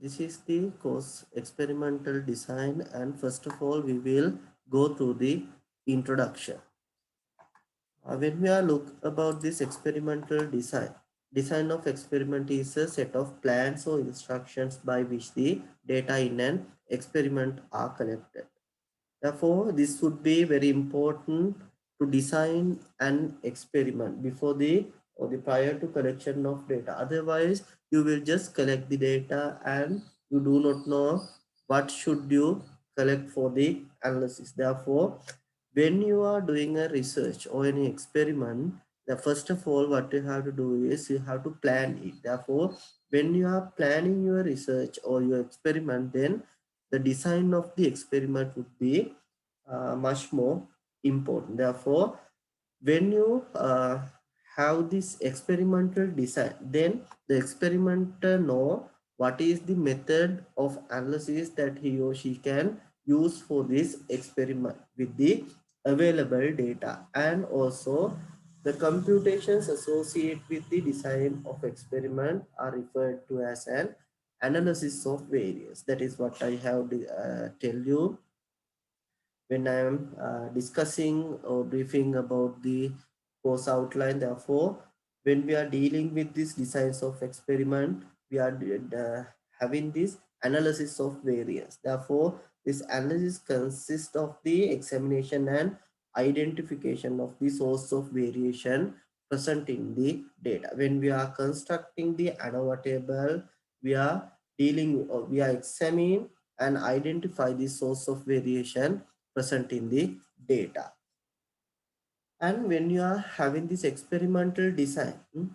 this is the course experimental design, and first of all we will go through the introduction. When we are look about this experimental design of experiment is a set of plans or instructions by which the data in an experiment are collected. Therefore, this would be very important to design an experiment before the or the prior to collection of data. Otherwise, you will just collect the data and you do not know what should you collect for the analysis. Therefore, when you are doing a research or any experiment, the first of all what you have to do is you have to plan it. Therefore, when you are planning your research or your experiment, then the design of the experiment would be much more important. Therefore, when you have this experimental design, then the experimenter know what is the method of analysis that he or she can use for this experiment with the available data, and also the computations associated with the design of experiment are referred to as an analysis of variance. That is what I have tell you when I am discussing or briefing about the course outline. Therefore, when we are dealing with these designs of experiment, we are having this analysis of variance. Therefore, this analysis consists of the examination and identification of the source of variation present in the data. When we are constructing the ANOVA table, we are dealing or we are examining and identify the source of variation present in the data. And when you are having this experimental design,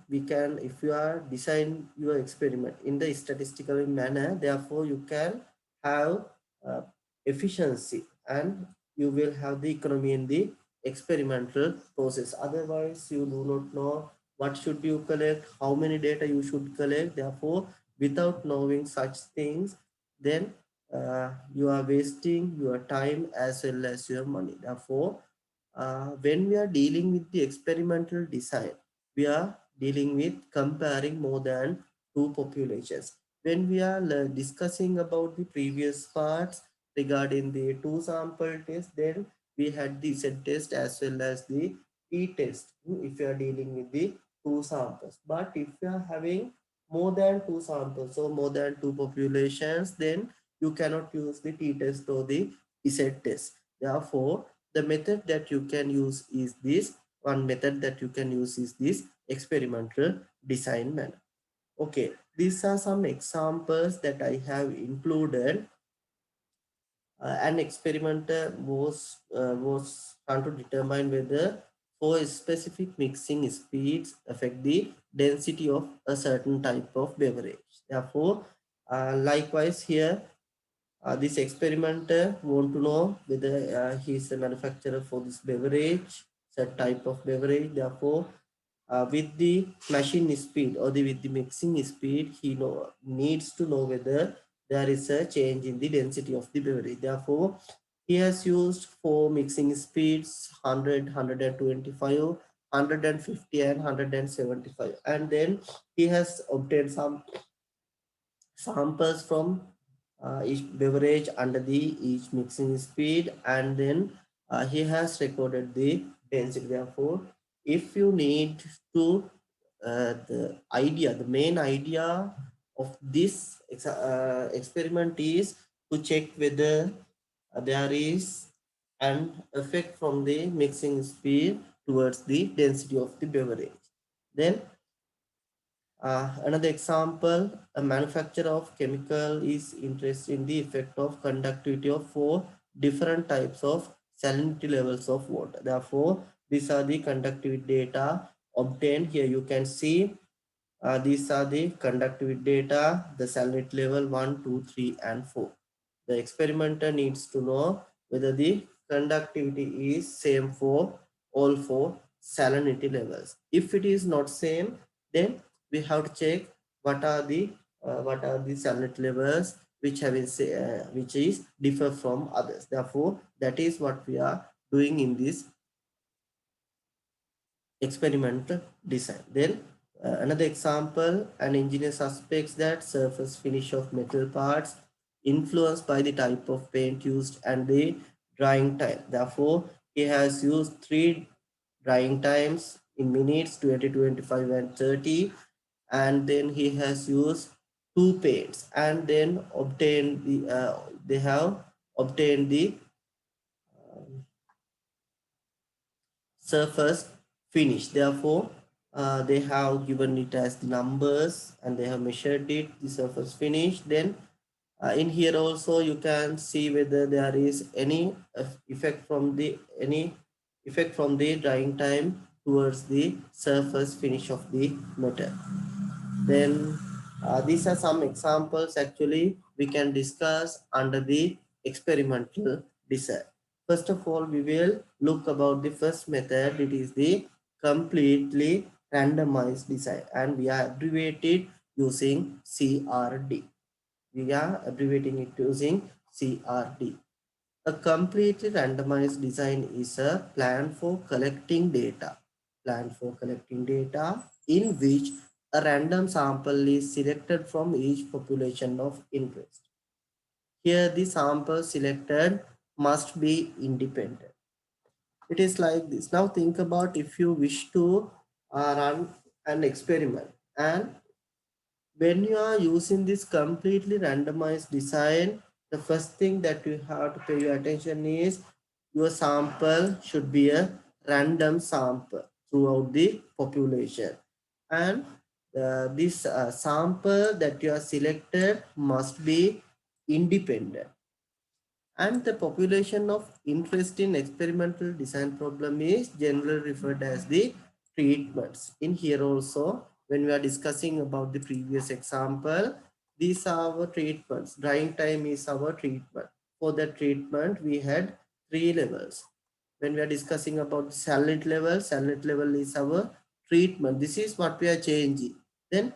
we can, if you are design your experiment in the statistical manner, therefore you can have uh, efficiency and you will have the economy in the experimental process. Otherwise, you do not know what should you collect, how many data you should collect. Therefore, without knowing such things, then you are wasting your time as well as your money. Therefore, when we are dealing with the experimental design, we are dealing with comparing more than two populations. When we are discussing about the previous parts regarding the two sample test, then we had the Z test as well as the T test if you are dealing with the two samples. But if you are having more than two samples, so more than two populations, then you cannot use the T test or the Z test. Therefore, the method that you can use is this. One method that you can use is this experimental design manner. Okay, these are some examples that I have included. An experimenter was trying to determine whether four specific mixing speeds affect the density of a certain type of beverage. Therefore, likewise here, this experimenter want to know whether he is a manufacturer for this beverage, set type of beverage. Therefore, with the machine speed or with the mixing speed, he needs to know whether there is a change in the density of the beverage. Therefore, he has used four mixing speeds: 100, 125, 150, and 175. And then he has obtained some samples from each beverage under the each mixing speed, and then he has recorded the density. Therefore, if you need to the main idea of this experiment is to check whether there is an effect from the mixing speed towards the density of the beverage. Then another example, a manufacturer of chemical is interested in the effect of conductivity of four different types of salinity levels of water. Therefore, these are the conductivity data obtained. Here you can see these are the conductivity data, the salinity level 1, 2, 3, and 4. The experimenter needs to know whether the conductivity is same for all four salinity levels. If it is not same, then we have to check what are the salinity levels which have been which is differ from others. Therefore, that is what we are doing in this experimental design. Then Another example, an engineer suspects that surface finish of metal parts influenced by the type of paint used and the drying time. Therefore, he has used three drying times in minutes 20, 25 and 30, and then he has used two paints and then obtained they have obtained the surface finish. Therefore, they have given it as the numbers and they have measured it, the surface finish. Then in here also you can see whether there is any effect from the drying time towards the surface finish of the metal. Then these are some examples actually we can discuss under the experimental design. First of all, we will look about the first method. It is the completely randomized design and we are abbreviated using CRD. We are abbreviating it using CRD. A completely randomized design is a plan for collecting data. Plan for collecting data in which a random sample is selected from each population of interest. Here the sample selected must be independent. It is like this. Now think about if you wish to run an experiment, and when you are using this completely randomized design, the first thing that you have to pay your attention is your sample should be a random sample throughout the population. And this sample that you are selected must be independent. And the population of interest in experimental design problem is generally referred as the treatments. In here also, when we are discussing about the previous example, these are our treatments. Drying time is our treatment. For the treatment, we had three levels. When we are discussing about salinity level is our treatment. This is what we are changing. Then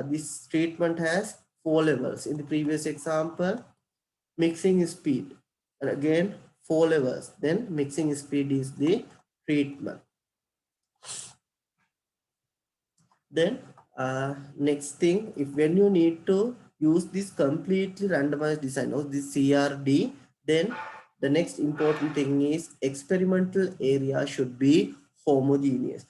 this treatment has four levels. In the previous example, mixing speed, and again four levels. Then mixing speed is the treatment. Then next thing, if when you need to use this completely randomized design or this CRD, then the next important thing is experimental area should be homogeneous.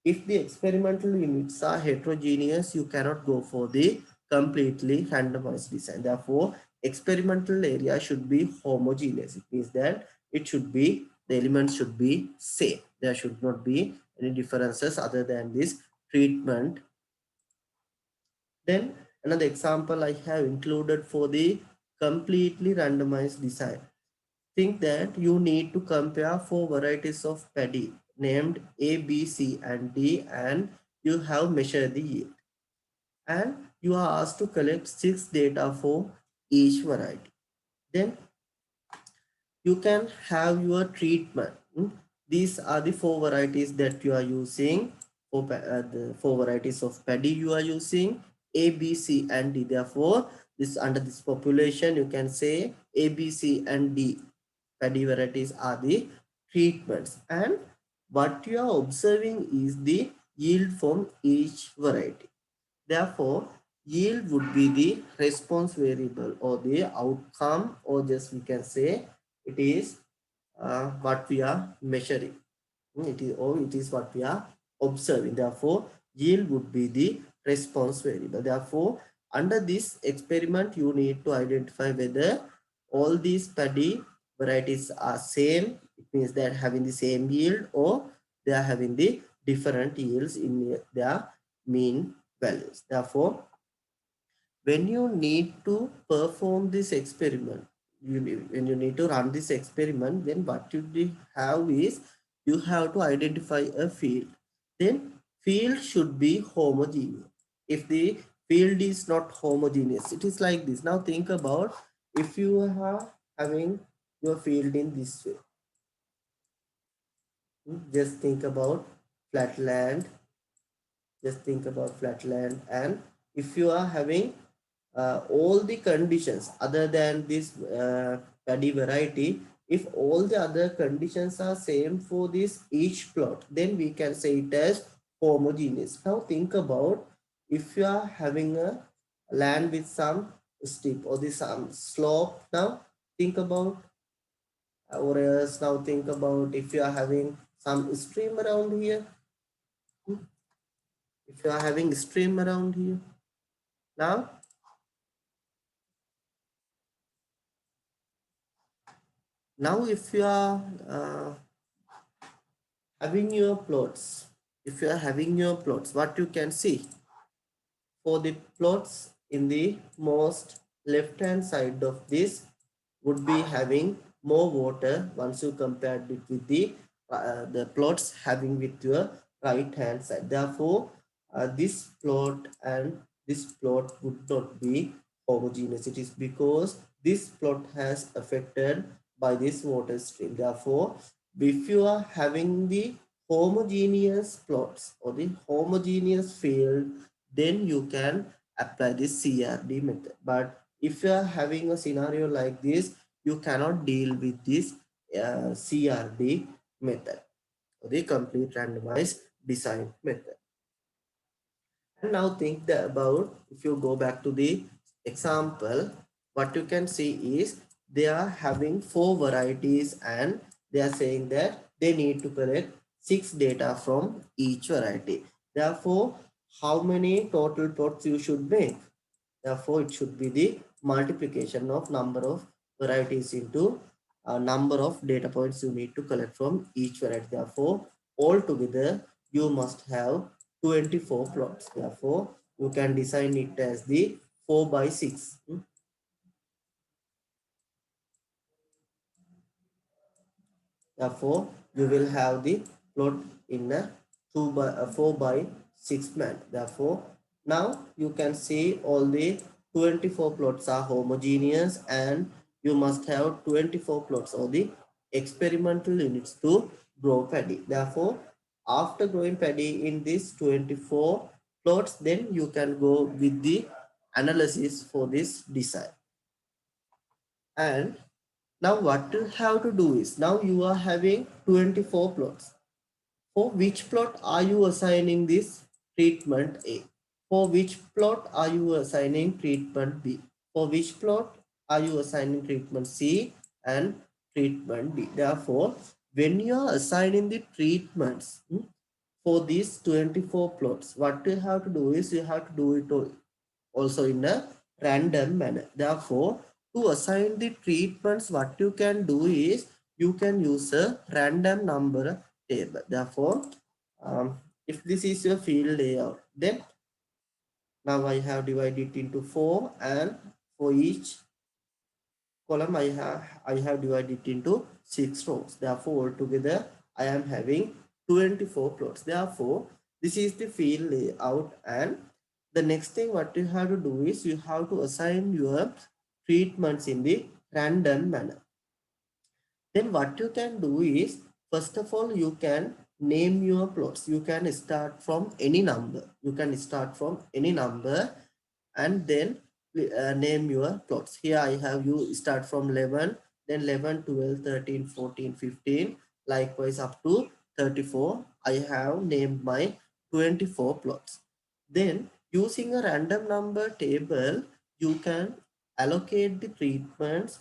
If the experimental units are heterogeneous, you cannot go for the completely randomized design. Therefore, experimental area should be homogeneous. It means that it should be, the elements should be same. There should not be any differences other than this treatment. Then another example I have included for the completely randomized design. Think that you need to compare four varieties of paddy named A, B, C, and D, and you have measured the yield. And you are asked to collect 6 data for each variety. Then you can have your treatment. These are the four varieties that you are using. The four varieties of paddy you are using, A, B, C, and D. Therefore, this under this population, you can say A, B, C, and D paddy varieties are the treatments, and what you are observing is the yield from each variety. Therefore, yield would be the response variable or the outcome, or just we can say it is what we are measuring. It is what we are observing. Therefore, yield would be the response variable. Therefore, under this experiment, you need to identify whether all these paddy varieties are same. It means they are having the same yield, or they are having the different yields in their mean values. Therefore, when you need to perform this experiment, when you need to run this experiment, then what you have is you have to identify a field. Then field should be homogeneous. If the field is not homogeneous, it is like this. Now think about if you are having your field in this way. Just think about flat land. Just think about flat land, and if you are having all the conditions other than this paddy variety, if all the other conditions are same for this each plot, then we can say it as homogeneous. Now think about if you are having a land with some steep or the some slope. Now think about, or else now think about if you are having some stream around here. If you are having stream around here. Now if you are having your plots, if you are having your plots, what you can see for the plots in the most left hand side of this would be having more water once you compared it with the plots having with your right hand side. Therefore this plot and this plot would not be homogeneous. It is because this plot has affected by this water stream. Therefore if you are having the homogeneous plots or the homogeneous field, then you can apply this CRD method. But if you are having a scenario like this, you cannot deal with this CRD method, or the complete randomized design method. And now think about, if you go back to the example, what you can see is they are having 4 varieties and they are saying that they need to collect 6 data from each variety. Therefore, how many total plots you should make? Therefore, it should be the multiplication of number of varieties into number of data points you need to collect from each variety. Therefore, altogether, you must have 24 plots. Therefore, you can design it as the 4 by 6. Therefore, you will have the plot in a 4 by 6 man. Therefore, now you can see all the 24 plots are homogeneous and you must have 24 plots or the experimental units to grow paddy. Therefore, after growing paddy in these 24 plots, then you can go with the analysis for this design. And now what you have to do is, now you are having 24 plots. For which plot are you assigning this treatment A? For which plot are you assigning treatment B? For which plot are you assigning treatment C and treatment D? Therefore, when you are assigning the treatments for these 24 plots, what you have to do is you have to do it also in a random manner. Therefore, to assign the treatments, what you can do is you can use a random number table. Therefore, if this is your field layout, then now I have divided it into 4, and for each column I have divided it into 6 rows. Therefore, altogether I am having 24 plots. Therefore, this is the field layout, and the next thing what you have to do is you have to assign your treatments in the random manner. Then what you can do is, first of all, you can name your plots. You can start from any number. You can start from any number and then name your plots. Here I have you start from 11, then 11, 12, 13, 14, 15, likewise up to 34. I have named my 24 plots. Then using a random number table, you can allocate the treatments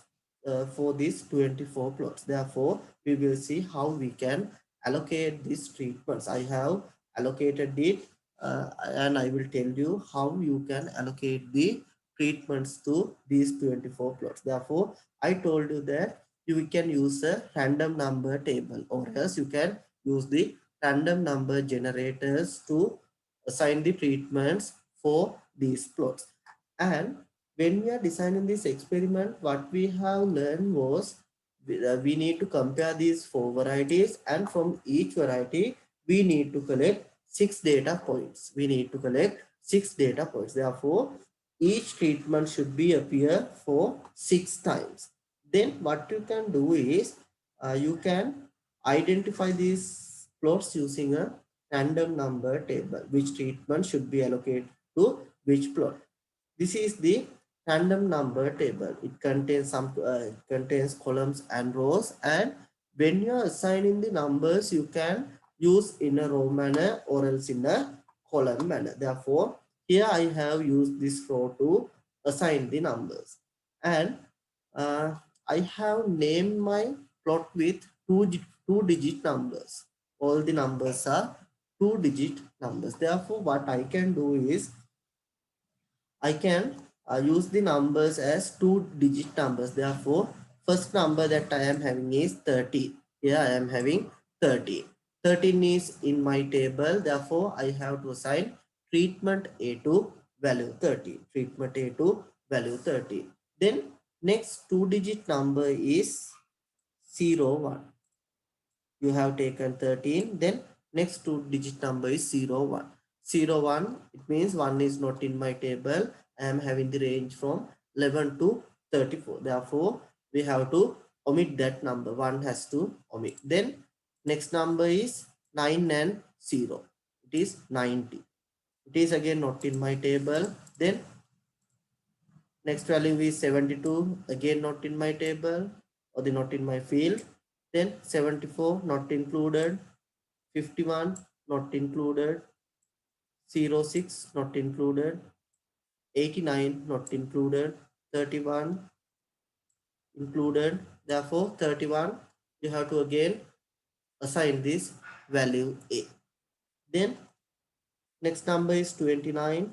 for these 24 plots. Therefore, we will see how we can allocate these treatments. I have allocated it and I will tell you how you can allocate the treatments to these 24 plots. Therefore, I told you that you can use a random number table, or else you can use the random number generators to assign the treatments for these plots. And when we are designing this experiment, what we have learned was we need to compare these 4 varieties, and from each variety we need to collect 6 data points. We need to collect 6 data points. Therefore, each treatment should be appear for 6 times. Then what you can do is you can identify these plots using a random number table. Which treatment should be allocated to which plot. This is the random number table. It contains contains columns and rows, and when you are assigning the numbers, you can use in a row manner or else in a column manner. Therefore, here I have used this row to assign the numbers. And I have named my plot with two-digit numbers. All the numbers are two-digit numbers. Therefore, what I can do is I can use the numbers as two-digit numbers. Therefore, first number that I am having is 30. Here I am having 30. 13 is in my table. Therefore, I have to assign treatment A to value 30. Treatment A to value 30. Then next two-digit number is 0, 1. You have taken 13. Then next two-digit number is 0, 1. 0, 1, it means 1 is not in my table. I am having the range from 11 to 34. Therefore, we have to omit that number. 1 has to omit. Then next number is 9 and 0. It is 90. It is again not in my table. Then next value is 72. Again not in my table or the not in my field. Then 74 not included. 51 not included. 06 not included. 89 not included. 31 included. Therefore 31 you have to again assign this value A. Then next number is 29.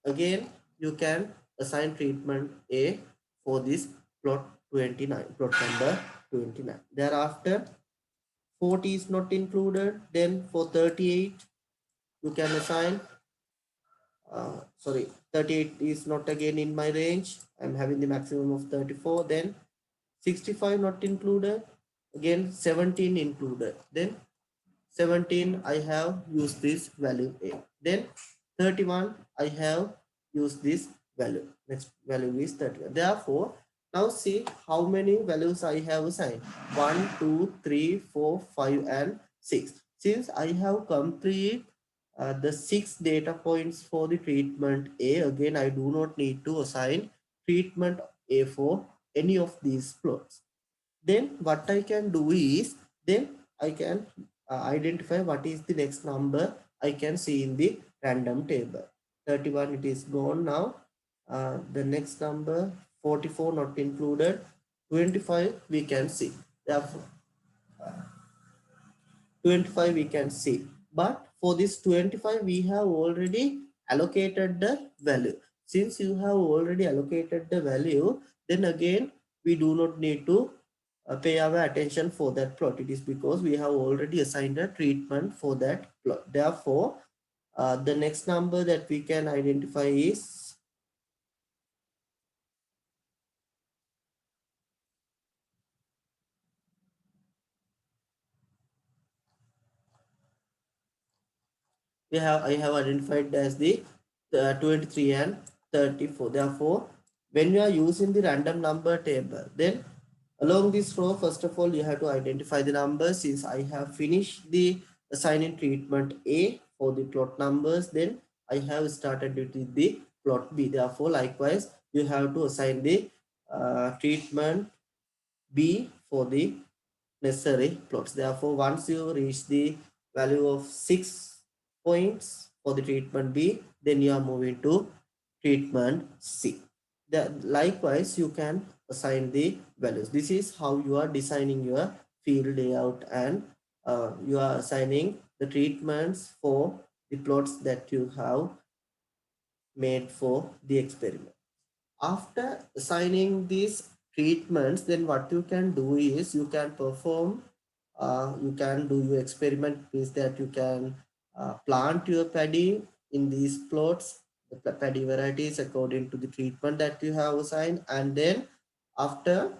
Again you can assign treatment A for this plot 29, plot number 29. Thereafter 40 is not included. Then for 38 you can assign 38 is not again in my range. I'm having the maximum of 34. Then 65 not included. Again 17 included. Then 17 I have used this value A. Then 31 I have used this value. Next value is 31. Therefore, now see how many values I have assigned. 1, 2, 3, 4, 5 and 6. Since I have complete the 6 data points for the treatment A, again I do not need to assign treatment A for any of these plots. Then what I can do is, then I can identify what is the next number I can see in the random table. 31 it is gone now. The next number 44 not included. 25 we can see. Therefore 25 we can see, but for this 25 we have already allocated the value. Since you have already allocated the value, then again we do not need to pay our attention for that plot. It is because we have already assigned a treatment for that plot. Therefore the next number that we can identify is I have identified as the 23 and 34. Therefore, when you are using the random number table, then along this row, first of all, you have to identify the numbers. Since I have finished the assigning treatment A for the plot numbers, then I have started with the plot B. Therefore, likewise, you have to assign the treatment B for the necessary plots. Therefore, once you reach the value of 6 points for the treatment B, then you are moving to treatment C. Likewise, you can assign the values. This is how you are designing your field layout, and you are assigning the treatments for the plots that you have made for the experiment. After assigning these treatments, then what you can do is you can perform, you can do your experiment is that you can plant your paddy in these plots, the paddy varieties according to the treatment that you have assigned, and then after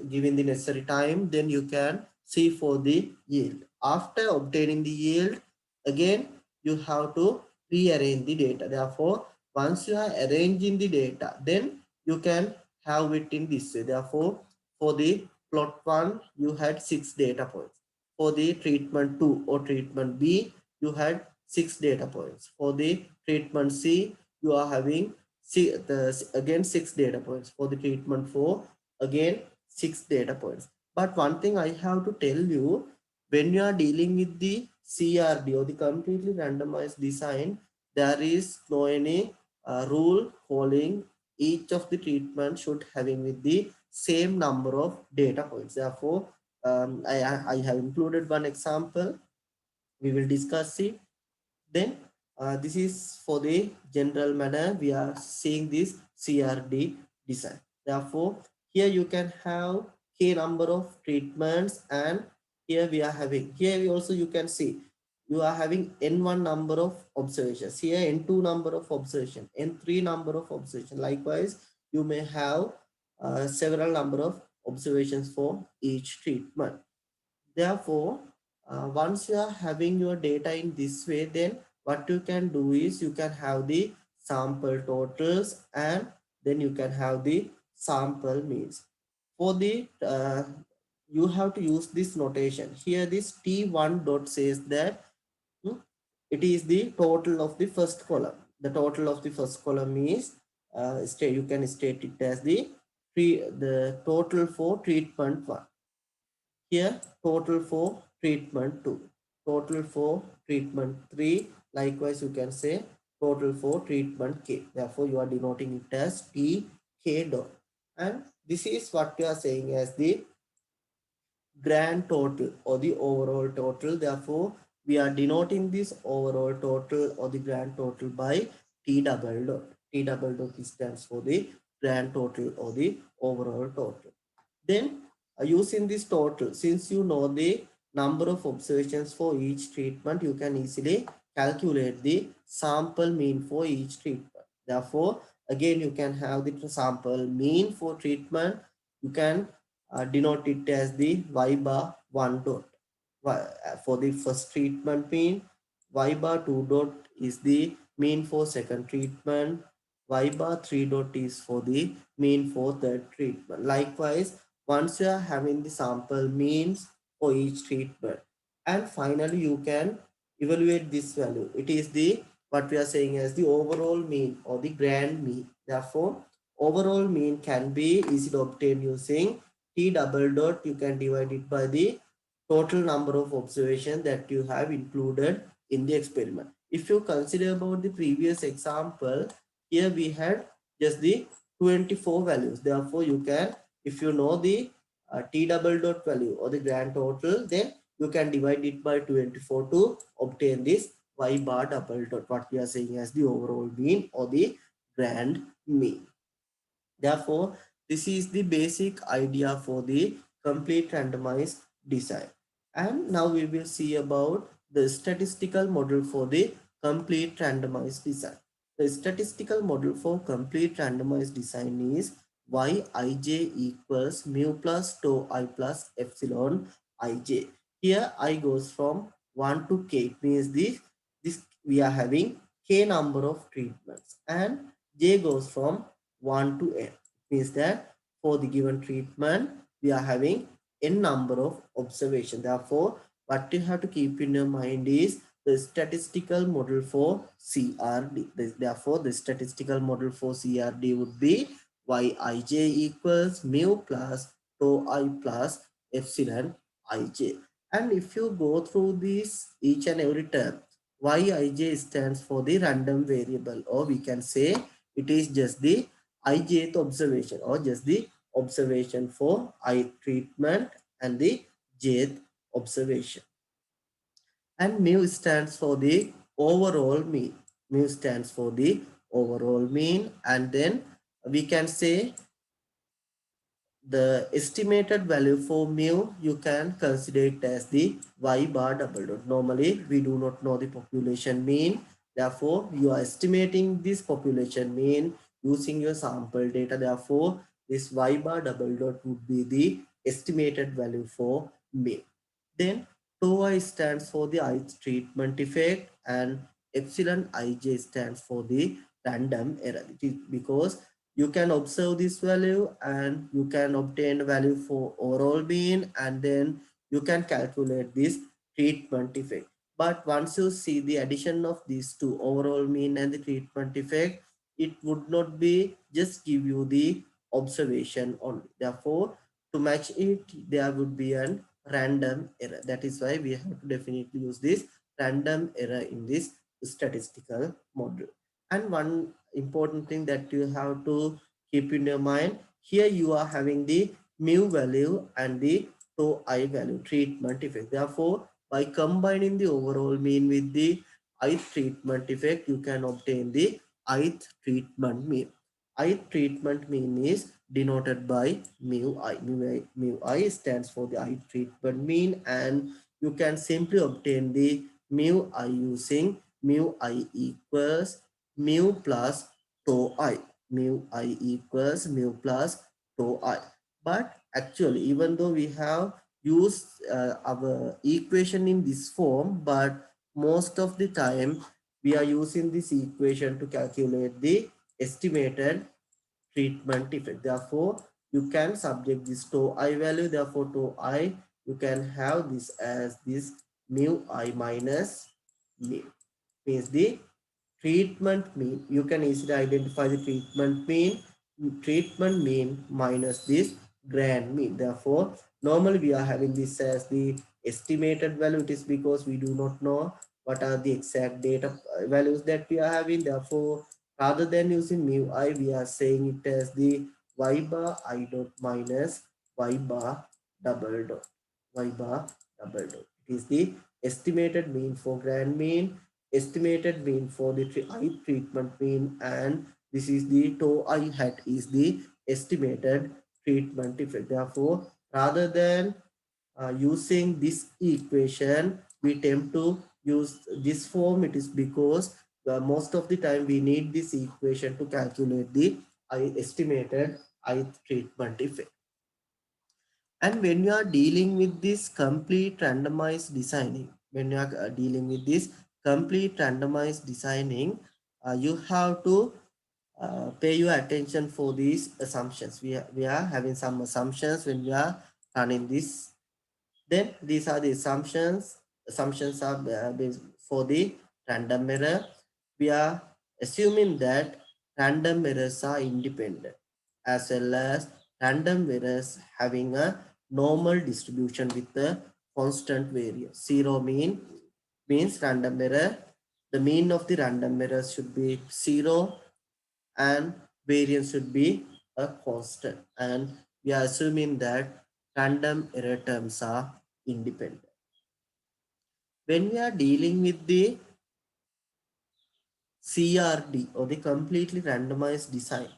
giving the necessary time, then you can see for the yield. After obtaining the yield, again you have to rearrange the data. Therefore, once you are arranging the data, then you can have it in this way. Therefore, for the plot 1, you had 6 data points. For the treatment 2 or treatment B, you had 6 data points. For the treatment C, you are having again 6 data points. For the treatment 4, again 6 data points. But one thing I have to tell you, When you are dealing with the CRD or the completely randomized design, there is no any rule calling each of the treatment should having with the same number of data points. Therefore, I have included one example. We will discuss it. Then this is for the general manner. We are seeing this CRD design. Therefore, here you can have k number of treatments, and here we are having, here we also you can see you are having n1 number of observations, here n2 number of observation, n3 number of observation. Likewise, you may have several number of observations for each treatment. Therefore, once you are having your data in this way, then what you can do is you can have the sample totals, and then you can have the sample means. For the you have to use this notation. Here this T1 dot says that it is the total of the first column. The total of the first column is you can state it as the total for treatment 1. Here total for treatment 2, total for treatment 3. Likewise, you can say total for treatment K. Therefore, you are denoting it as TK dot. And this is what you are saying as the grand total or the overall total. Therefore, we are denoting this overall total or the grand total by T double dot. T double dot stands for the grand total or the overall total. Then using this total, since you know the number of observations for each treatment, you can easily calculate the sample mean for each treatment. Therefore, again, you can have the sample mean for treatment. You can denote it as the y bar 1 dot. For the first treatment mean, y bar 2 dot is the mean for second treatment, y bar 3 dot is for the mean for third treatment. Likewise, once you are having the sample means for each treatment, and finally you can evaluate this value. It is the what we are saying as the overall mean or the grand mean. Therefore, overall mean can be easily obtained using T double dot. You can divide it by the total number of observations that you have included in the experiment. If you consider about the previous example, here we had just the 24 values. Therefore, you can, if you know the T double dot value or the grand total, then you can divide it by 24 to obtain this y bar double dot, what we are saying as the overall mean or the grand mean. Therefore, this is the basic idea for the complete randomized design. And now we will see about the statistical model for the complete randomized design. The statistical model for complete randomized design is Yij equals mu plus tau I plus epsilon ij. Here I goes from 1 to k. It means this we are having k number of treatments, and j goes from 1 to n. Means that for the given treatment, we are having n number of observation. Therefore, what you have to keep in your mind is the statistical model for CRD. Therefore, the statistical model for CRD would be Yij equals mu plus tau I plus epsilon ij. And if you go through this each and every term, Yij stands for the random variable, or we can say it is just the ijth observation, or just the observation for I treatment and the jth observation. And mu stands for the overall mean. Mu stands for the overall mean, and then we can say the estimated value for mu, you can consider it as the y bar double dot. Normally, we do not know the population mean. Therefore, you are estimating this population mean using your sample data. Therefore, this y bar double dot would be the estimated value for mean. Then, tau I stands for the ith treatment effect, and epsilon ij stands for the random error. It is because you can observe this value and you can obtain value for overall mean, and then you can calculate this treatment effect. But once you see the addition of these two, overall mean and the treatment effect, it would not be just give you the observation only. Therefore, to match it, there would be an random error. That is why we have to definitely use this random error in this statistical model. And one important thing that you have to keep in your mind, here you are having the mu value and the tau I value treatment effect. Therefore, by combining the overall mean with the ith treatment effect, you can obtain the ith treatment mean. Ith treatment mean is denoted by mu I. Mu I stands for the ith treatment mean, and you can simply obtain the mu I using mu I equals mu plus tau I. Mu I equals mu plus tau I. But actually, even though we have used our equation in this form, but most of the time we are using this equation to calculate the estimated treatment effect. Therefore, you can subject this tau I value. Therefore, tau I, you can have this as this mu I minus mu, means the treatment mean. You can easily identify the treatment mean minus this grand mean. Therefore, normally we are having this as the estimated value. It is because we do not know what are the exact data values that we are having. Therefore, rather than using mu I, we are saying it as the y bar I dot minus y bar double dot. Y bar double dot. It is the estimated mean for grand mean, estimated mean for the I treatment mean, and this is the tau I hat is the estimated treatment effect. Therefore, rather than using this equation, we tend to use this form. It is because most of the time we need this equation to calculate the estimated I treatment effect. And when you are dealing with this complete randomized designing, when you are dealing with this complete randomized designing, you have to pay your attention for these assumptions. We are having some assumptions when we are running this. Then these are the assumptions. Assumptions are based for the random error. We are assuming that random errors are independent, as well as random errors having a normal distribution with a constant variance. Zero means random error. The mean of the random error should be zero, and variance should be a constant. And we are assuming that random error terms are independent. When we are dealing with the CRD, or the completely randomized design,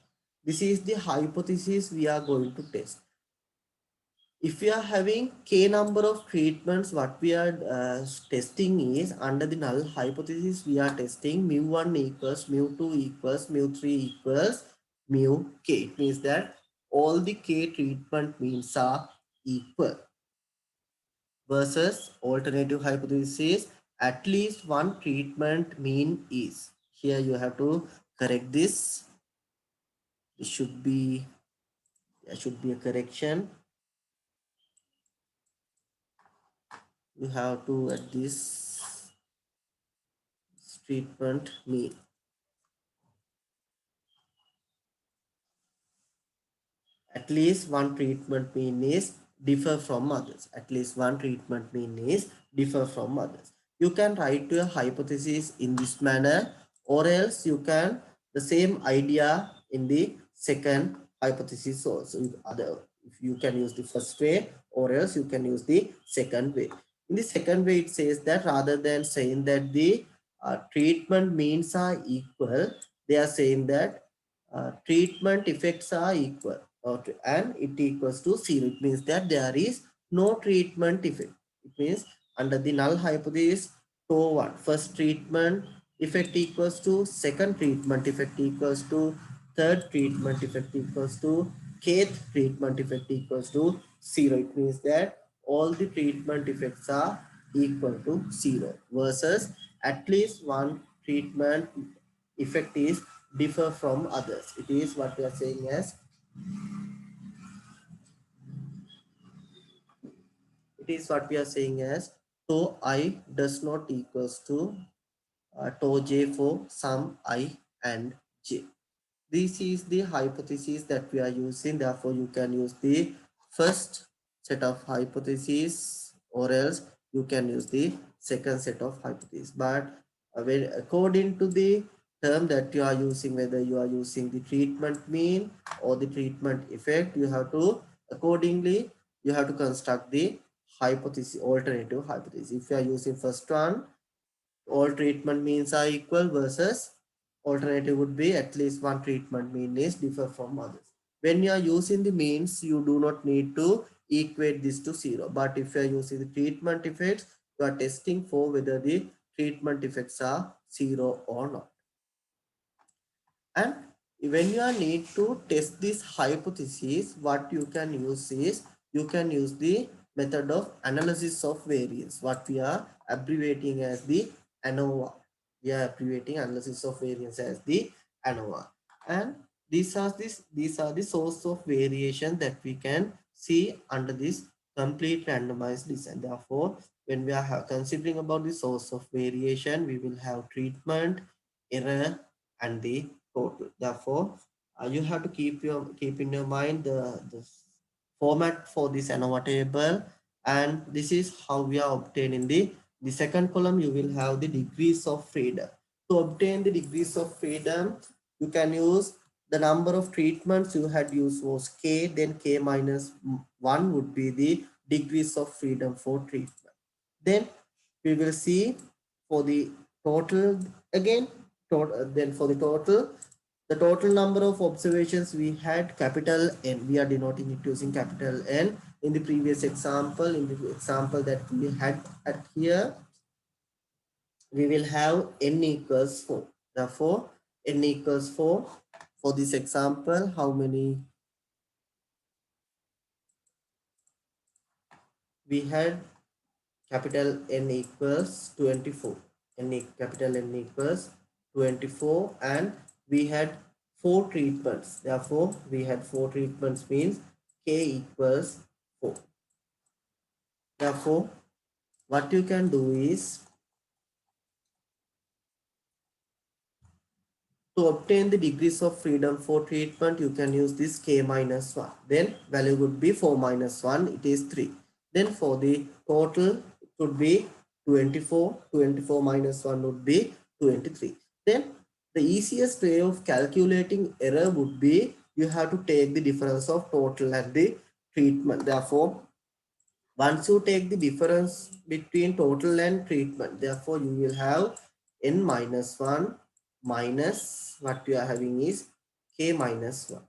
this is the hypothesis we are going to test. If we are having k number of treatments, what we are testing is, under the null hypothesis, we are testing mu1 equals mu2 equals mu3 equals mu k. It means that all the k treatment means are equal. Versus alternative hypothesis, at least one treatment mean is. Here you have to correct this. It should be, there should be a correction. You have to add this treatment mean. At least one treatment mean is differ from others. At least one treatment mean is differ from others. You can write your hypothesis in this manner, or else you can the same idea in the second hypothesis also. If you can use the first way, or else you can use the second way. In the second way, it says that rather than saying that the treatment means are equal, they are saying that treatment effects are equal. Okay, and it equals to 0. It means that there is no treatment effect. It means under the null hypothesis, tau1 first treatment effect equals to second treatment effect equals to third treatment effect equals to kth treatment effect equals to 0. It means that all the treatment effects are equal to 0, versus at least one treatment effect is differ from others. It is what we are saying as, it is what we are saying as tau I does not equals to tau j for some I and j. This is the hypothesis that we are using. Therefore, you can use the first set of hypotheses, or else you can use the second set of hypotheses. But when according to the term that you are using, whether you are using the treatment mean or the treatment effect, you have to accordingly you have to construct the hypothesis, alternative hypothesis. If you are using first one, all treatment means are equal, versus alternative would be at least one treatment mean is differ from others. When you are using the means, you do not need to equate this to zero. But if you are using the treatment effects, you are testing for whether the treatment effects are zero or not. And when you need to test this hypothesis, what you can use is you can use the method of analysis of variance, what we are abbreviating as the ANOVA. We are abbreviating analysis of variance as the ANOVA. And these are the source of variation that we can see under this complete randomized design. Therefore, when we are considering about the source of variation, we will have treatment, error, and the total. Therefore, you have to keep in your mind the format for this ANOVA table, and this is how we are obtaining the second column. You will have the degrees of freedom. To obtain the degrees of freedom, you can use the number of treatments you had used was k, then k minus 1 would be the degrees of freedom for treatment. Then we will see for the total again. Then for the total number of observations we had, capital N. We are denoting it using capital N. In the previous example, in the example that we had at here, we will have N equals 4. Therefore, N equals 4. For this example, how many we had? Capital N equals 24. Capital N equals 24, and we had 4 treatments. Therefore, we had 4 treatments means K equals 4. Therefore, what you can do is to obtain the degrees of freedom for treatment, you can use this K minus 1. Then value would be 4 minus 1, it is 3. Then for the total, it would be 24. 24 minus 1 would be 23. Then the easiest way of calculating error would be you have to take the difference of total and the treatment. Therefore, once you take the difference between total and treatment, therefore you will have N minus 1 minus what we are having is K minus 1.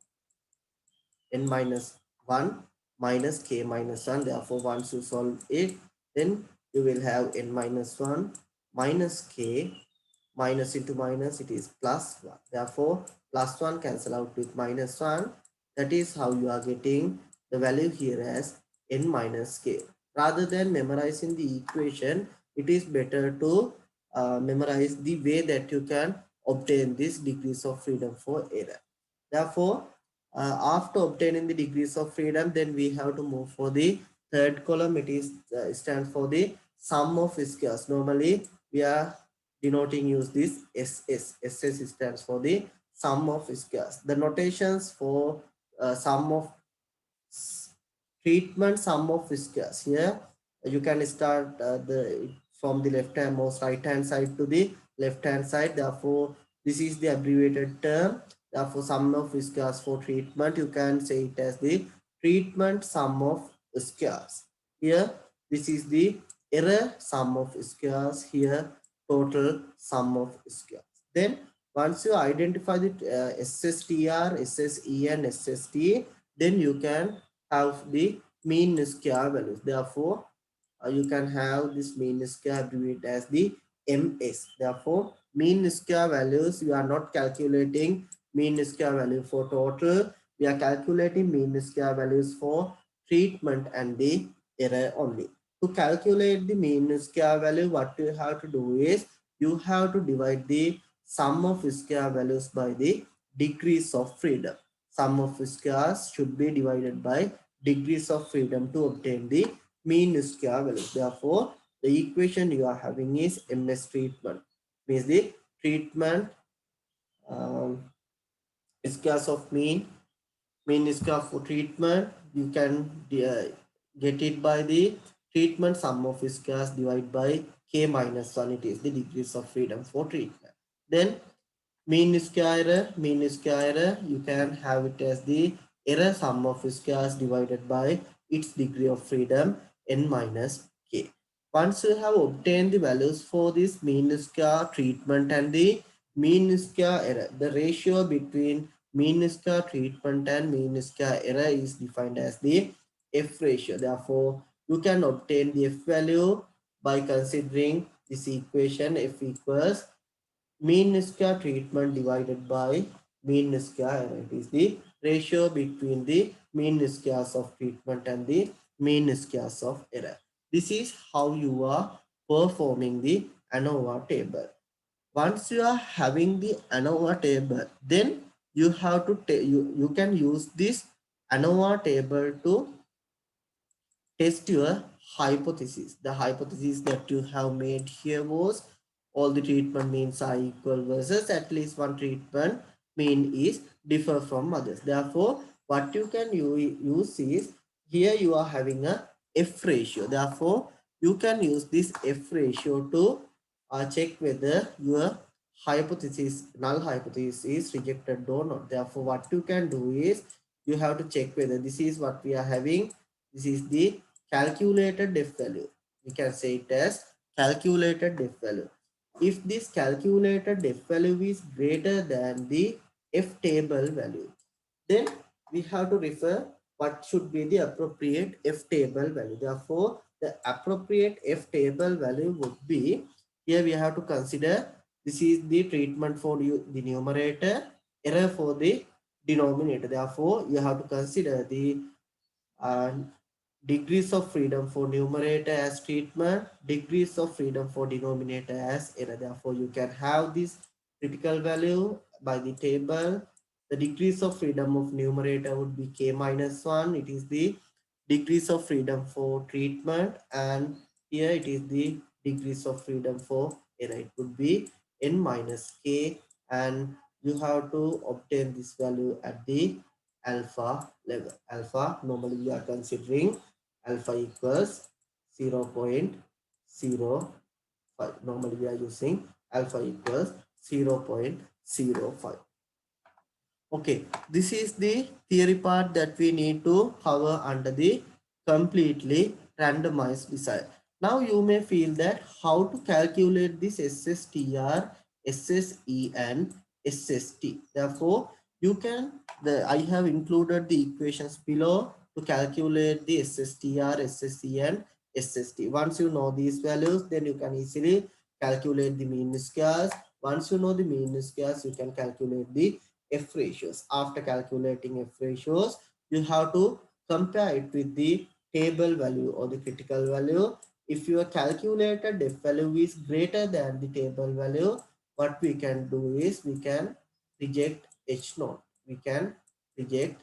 N minus 1 minus K minus 1. Therefore, once you solve it, then you will have N minus 1 minus K, minus into minus, it is plus 1. Therefore, plus 1 cancel out with minus 1. That is how you are getting the value here as N minus K. Rather than memorizing the equation, it is better to memorize the way that you can obtain this degrees of freedom for error. Therefore, after obtaining the degrees of freedom, then we have to move for the third column. It is stands for the sum of squares. Normally, we are denoting use this SS. SS stands for the sum of squares. The notations for sum of treatment, sum of squares. Here you can start the from the left hand most right hand side to the left hand side. Therefore, this is the abbreviated term. Therefore, sum of squares for treatment, you can say it as the treatment sum of squares. Here, this is the error sum of squares. Here, total sum of squares. Then, once you identify the SSTR, SSE, and SST, then you can have the mean square values. Therefore, you can have this mean square abbreviated as the MS. Therefore, mean square values, we are not calculating mean square value for total. We are calculating mean square values for treatment and the error only. To calculate the mean square value, what you have to do is you have to divide the sum of square values by the degrees of freedom. Sum of squares should be divided by degrees of freedom to obtain the mean square value. Therefore, the equation you are having is MS treatment. Means the treatment squares of mean square for treatment. You can get it by the treatment sum of squares divided by k minus 1. It is the degrees of freedom for treatment. Then mean square error, you can have it as the error sum of squares divided by its degree of freedom n minus k. Once you have obtained the values for this mean square treatment and the mean square error, the ratio between mean square treatment and mean square error is defined as the F ratio. Therefore, you can obtain the F value by considering this equation. F equals mean square treatment divided by mean square error. It is the ratio between the mean squares of treatment and the mean squares of error. This is how you are performing the ANOVA table. Once you are having the ANOVA table, then you have to you can use this ANOVA table to test your hypothesis. The hypothesis that you have made here was all the treatment means are equal versus at least one treatment mean is differ from others. Therefore, what you can use is here you are having a F ratio. Therefore, you can use this F ratio to check whether your hypothesis, null hypothesis is rejected or not. Therefore, what you can do is you have to check whether this is what we are having. This is the calculated def value. We can say it as calculated def value. If this calculated def value is greater than the F table value, then we have to refer what should be the appropriate F table value. Therefore, the appropriate F table value would be, here we have to consider this is the treatment for the numerator, error for the denominator. Therefore, you have to consider the degrees of freedom for numerator as treatment, degrees of freedom for denominator as error. Therefore, you can have this critical value by the table. The degrees of freedom of numerator would be k minus 1. It is the degrees of freedom for treatment, and here it is the degrees of freedom for error. It would be n minus k, and you have to obtain this value at the alpha level. Alpha, normally we are considering alpha equals 0.05. Normally we are using alpha equals 0.05. Okay, this is the theory part that we need to cover under the completely randomized design. Now you may feel that how to calculate this SSTR, SSE and SST. Therefore, you can, I have included the equations below to calculate the SSTR, SSE and SST. Once you know these values, then you can easily calculate the mean squares. Once you know the mean squares, you can calculate the F ratios. After calculating F ratios, you have to compare it with the table value or the critical value. If your calculated F value is greater than the table value, what we can do is we can reject H naught. We can reject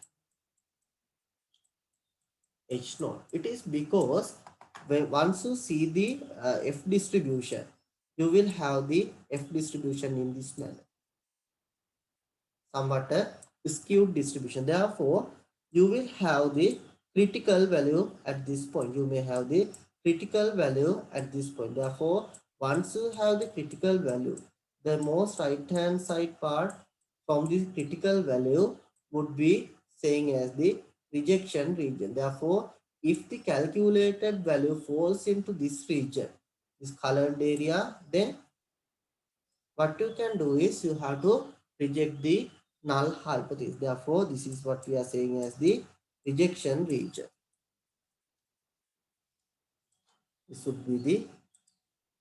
H naught. It is because when once you see the F distribution, you will have the F distribution in this manner, somewhat a skewed distribution. Therefore, you will have the critical value at this point. You may have the critical value at this point. Therefore, once you have the critical value, the most right hand side part from this critical value would be saying as the rejection region. Therefore, if the calculated value falls into this region, this colored area, then what you can do is you have to reject the null hypothesis. Therefore, this is what we are saying as the rejection region. This would be the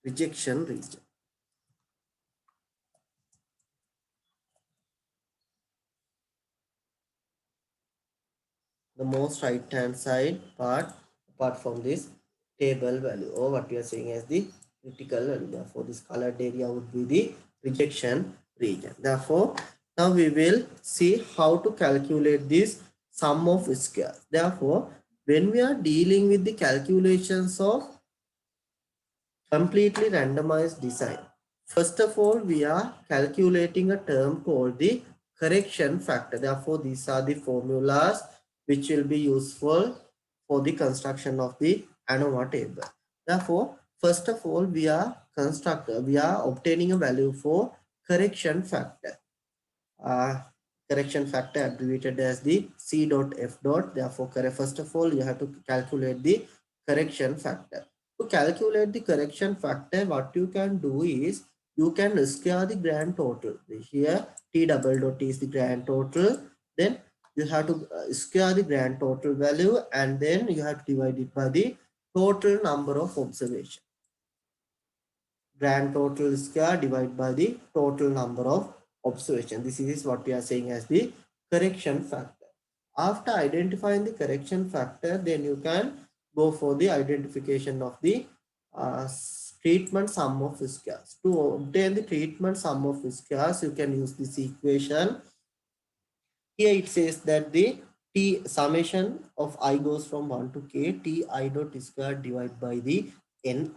rejection region. The most right hand side part apart from this table value, or what we are saying as the critical value. Therefore, this colored area would be the rejection region. Therefore, now we will see how to calculate this sum of squares. Therefore, when we are dealing with the calculations of completely randomized design, first of all, we are calculating a term called the correction factor. Therefore, these are the formulas which will be useful for the construction of the ANOVA table. Therefore, first of all, we are obtaining a value for correction factor. Correction factor abbreviated as the C dot F dot. Therefore, first of all, you have to calculate the correction factor. To calculate the correction factor, what you can do is you can square the grand total. Here, T double dot is the grand total. Then you have to square the grand total value, and then you have to divide it by the total number of observations. Grand total square divided by the total number of observations. This is what we are saying as the correction factor. After identifying the correction factor, then you can go for the identification of the treatment sum of squares. To obtain the treatment sum of squares, you can use this equation. Here it says that the T summation of I goes from 1 to k, T I dot square divided by the Ni.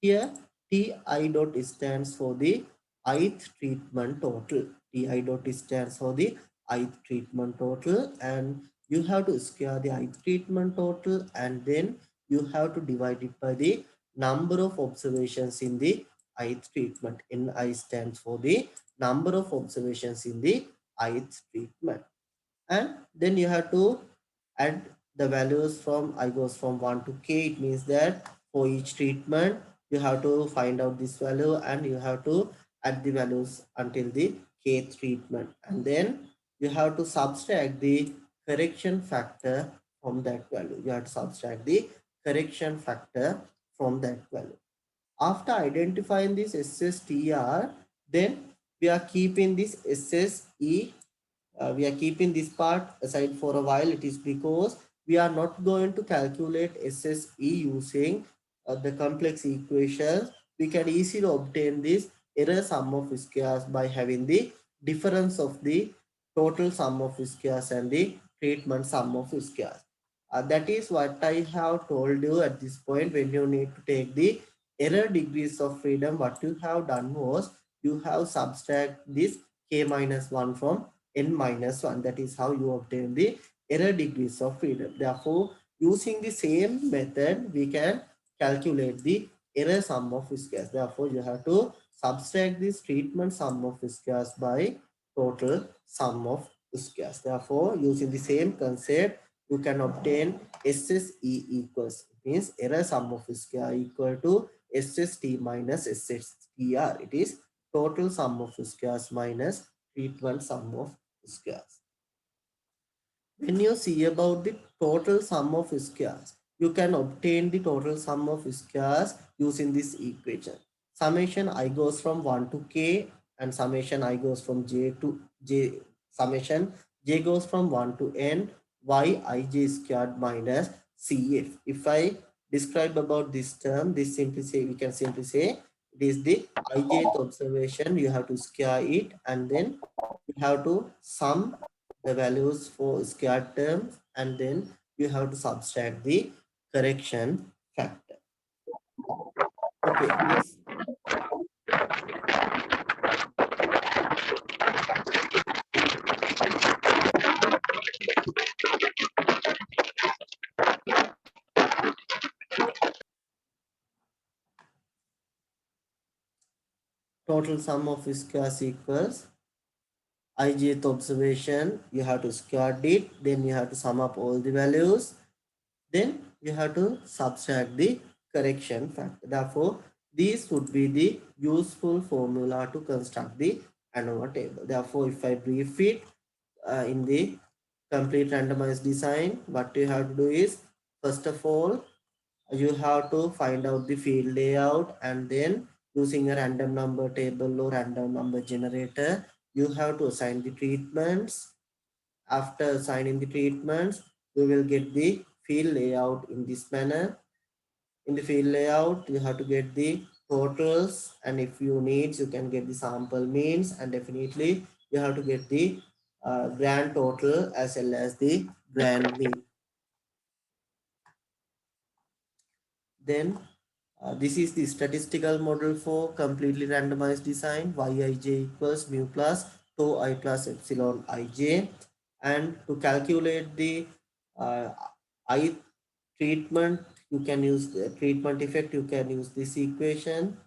Here Ti dot stands for the ith treatment total. Ti dot stands for the ith treatment total, and you have to square the ith treatment total, and then you have to divide it by the number of observations in the ith treatment. Ni stands for the number of observations in the ith treatment. And then you have to add the values from I goes from 1 to k. It means that for each treatment you have to find out this value, and you have to add the values until the kth treatment, and then you have to subtract the correction factor from that value. You have to subtract the correction factor from that value. After identifying this SSTR, then we are keeping this SSE. We are keeping this part aside for a while. It is because we are not going to calculate SSE using the complex equations. We can easily obtain this error sum of squares by having the difference of the total sum of squares and the treatment sum of squares. That is what I have told you at this point. When you need to take the error degrees of freedom, what you have done was you have subtract this k minus 1 from n minus 1. That is how you obtain the error degrees of freedom. Therefore, using the same method, we can calculate the error sum of squares. Therefore, you have to subtract this treatment sum of squares by total sum of squares. Therefore, using the same concept, you can obtain SSE equals, means error sum of square equal to SST minus SSTR. It is total sum of squares minus treatment sum of squares. When you see about the total sum of squares, you can obtain the total sum of squares using this equation. Summation I goes from 1 to k, and summation I goes from j to j, summation j goes from 1 to n, yij squared minus cf. If I describe about this term, this simply say, we can simply say it is the ijth observation. You have to square it, and then you have to sum the values for squared terms, and then you have to subtract the correction factor. Okay, yes. Total sum of squares equals ijth observation. You have to square it, then you have to sum up all the values, then you have to subtract the correction factor. Therefore, these would be the useful formula to construct the ANOVA table. Therefore, if I brief it in the complete randomized design, what you have to do is, first of all, you have to find out the field layout, and then using a random number table or random number generator, you have to assign the treatments. After assigning the treatments, you will get the field layout in this manner. In the field layout, you have to get the totals, and if you need, you can get the sample means, and definitely you have to get the grand total as well as the grand mean. Then this is the statistical model for completely randomized design. Yij equals mu plus tau I plus epsilon ij, and to calculate the ith treatment, you can use the treatment effect, you can use this equation.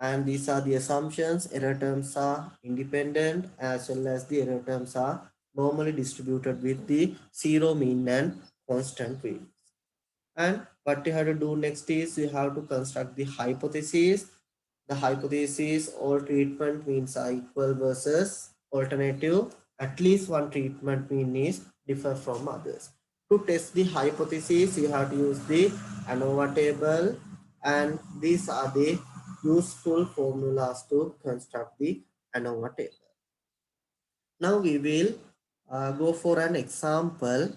And these are the assumptions. Error terms are independent as well as the error terms are normally distributed with the zero mean and constant values. And what you have to do next is you have to construct the hypothesis. The hypothesis all treatment means are equal versus alternative. At least one treatment mean is differ from others. To test the hypothesis, you have to use the ANOVA table, and these are the useful formulas to construct the ANOVA table. Now we will go for an example.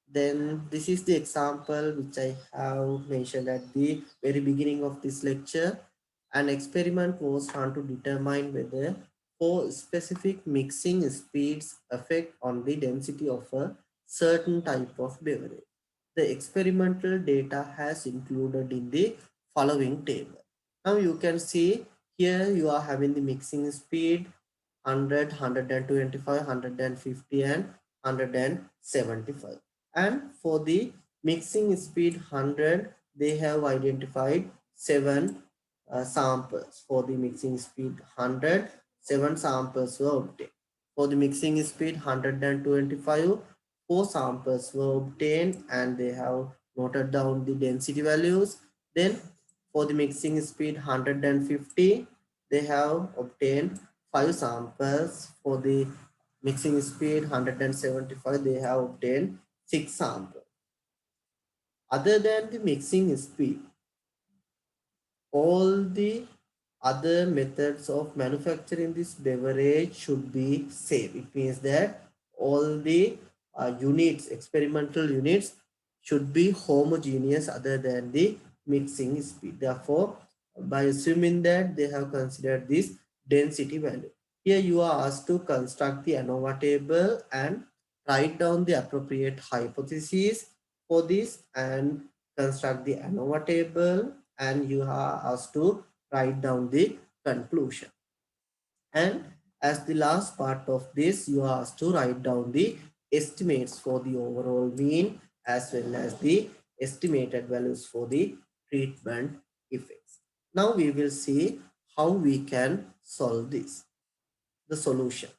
Then this is the example which I have mentioned at the very beginning of this lecture. An experiment was run to determine whether four specific mixing speeds affect on the density of a certain type of beverage. The experimental data has included in the following table. Now you can see here you are having the mixing speed 100, 125, 150 and 175. And for the mixing speed 100, they have identified 7 samples. For the mixing speed 100, 7 samples were obtained. For the mixing speed 125, 4 samples were obtained and they have noted down the density values. Then for the mixing speed 150, they have obtained 5 samples. For the mixing speed 175, they have obtained 6 samples. Other than the mixing speed, all the other methods of manufacturing this beverage should be same. It means that all the units, experimental units, should be homogeneous other than the mixing speed. Therefore, by assuming that they have considered this density value, here you are asked to construct the ANOVA table and write down the appropriate hypotheses for this and construct the ANOVA table, and you are asked to write down the conclusion. And as the last part of this, you are asked to write down the estimates for the overall mean as well as the estimated values for the treatment effects. Now we will see how we can solve this. The solution.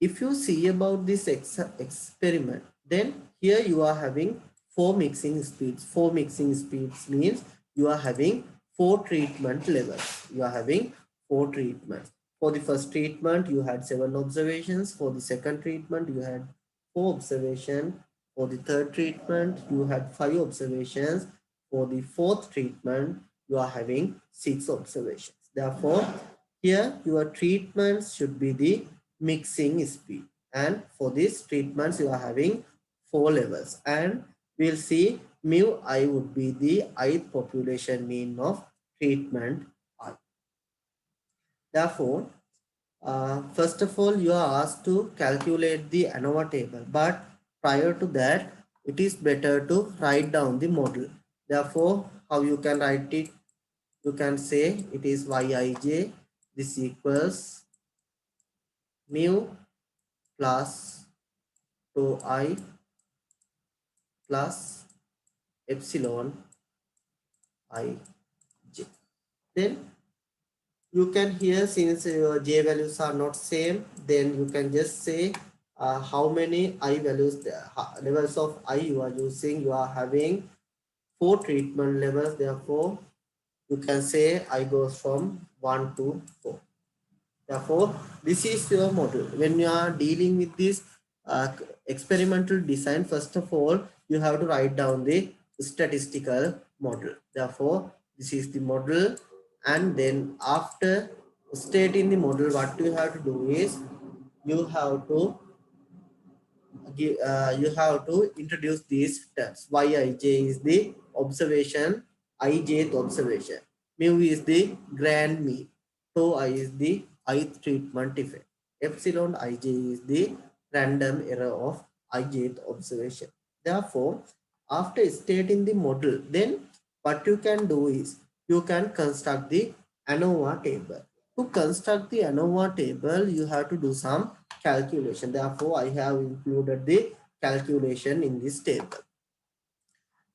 If you see about this experiment, then here you are having 4 mixing speeds. 4 mixing speeds means you are having 4 treatment levels. You are having 4 treatments. For the first treatment, you had 7 observations. For the second treatment, you had 4 observations. For the third treatment, you had 5 observations. For the fourth treatment, you are having 6 observations. Therefore, here your treatments should be the mixing speed, and for these treatments you are having 4 levels, and we'll see mu I would be the ith population mean of treatment I. Therefore, first of all you are asked to calculate the ANOVA table, but prior to that it is better to write down the model. Therefore, how you can write it? You can say it is Yij, this equals mu plus tau I plus epsilon I j. Then you can here, since your j values are not same, then you can just say how many I values, levels of I you are using. You are having 4 treatment levels, therefore you can say I goes from 1 to 4. Therefore, this is your model. When you are dealing with this experimental design, first of all, you have to write down the statistical model. Therefore, this is the model. And then after stating the model, what you have to do is you have to you have to introduce these terms. Yij is the observation, ijth observation. Mu is the grand mean. Tau I is the ith treatment effect. Epsilon ij is the random error of ijth observation. Therefore, after stating the model, then what you can do is you can construct the ANOVA table. To construct the ANOVA table, you have to do some calculation. Therefore, I have included the calculation in this table.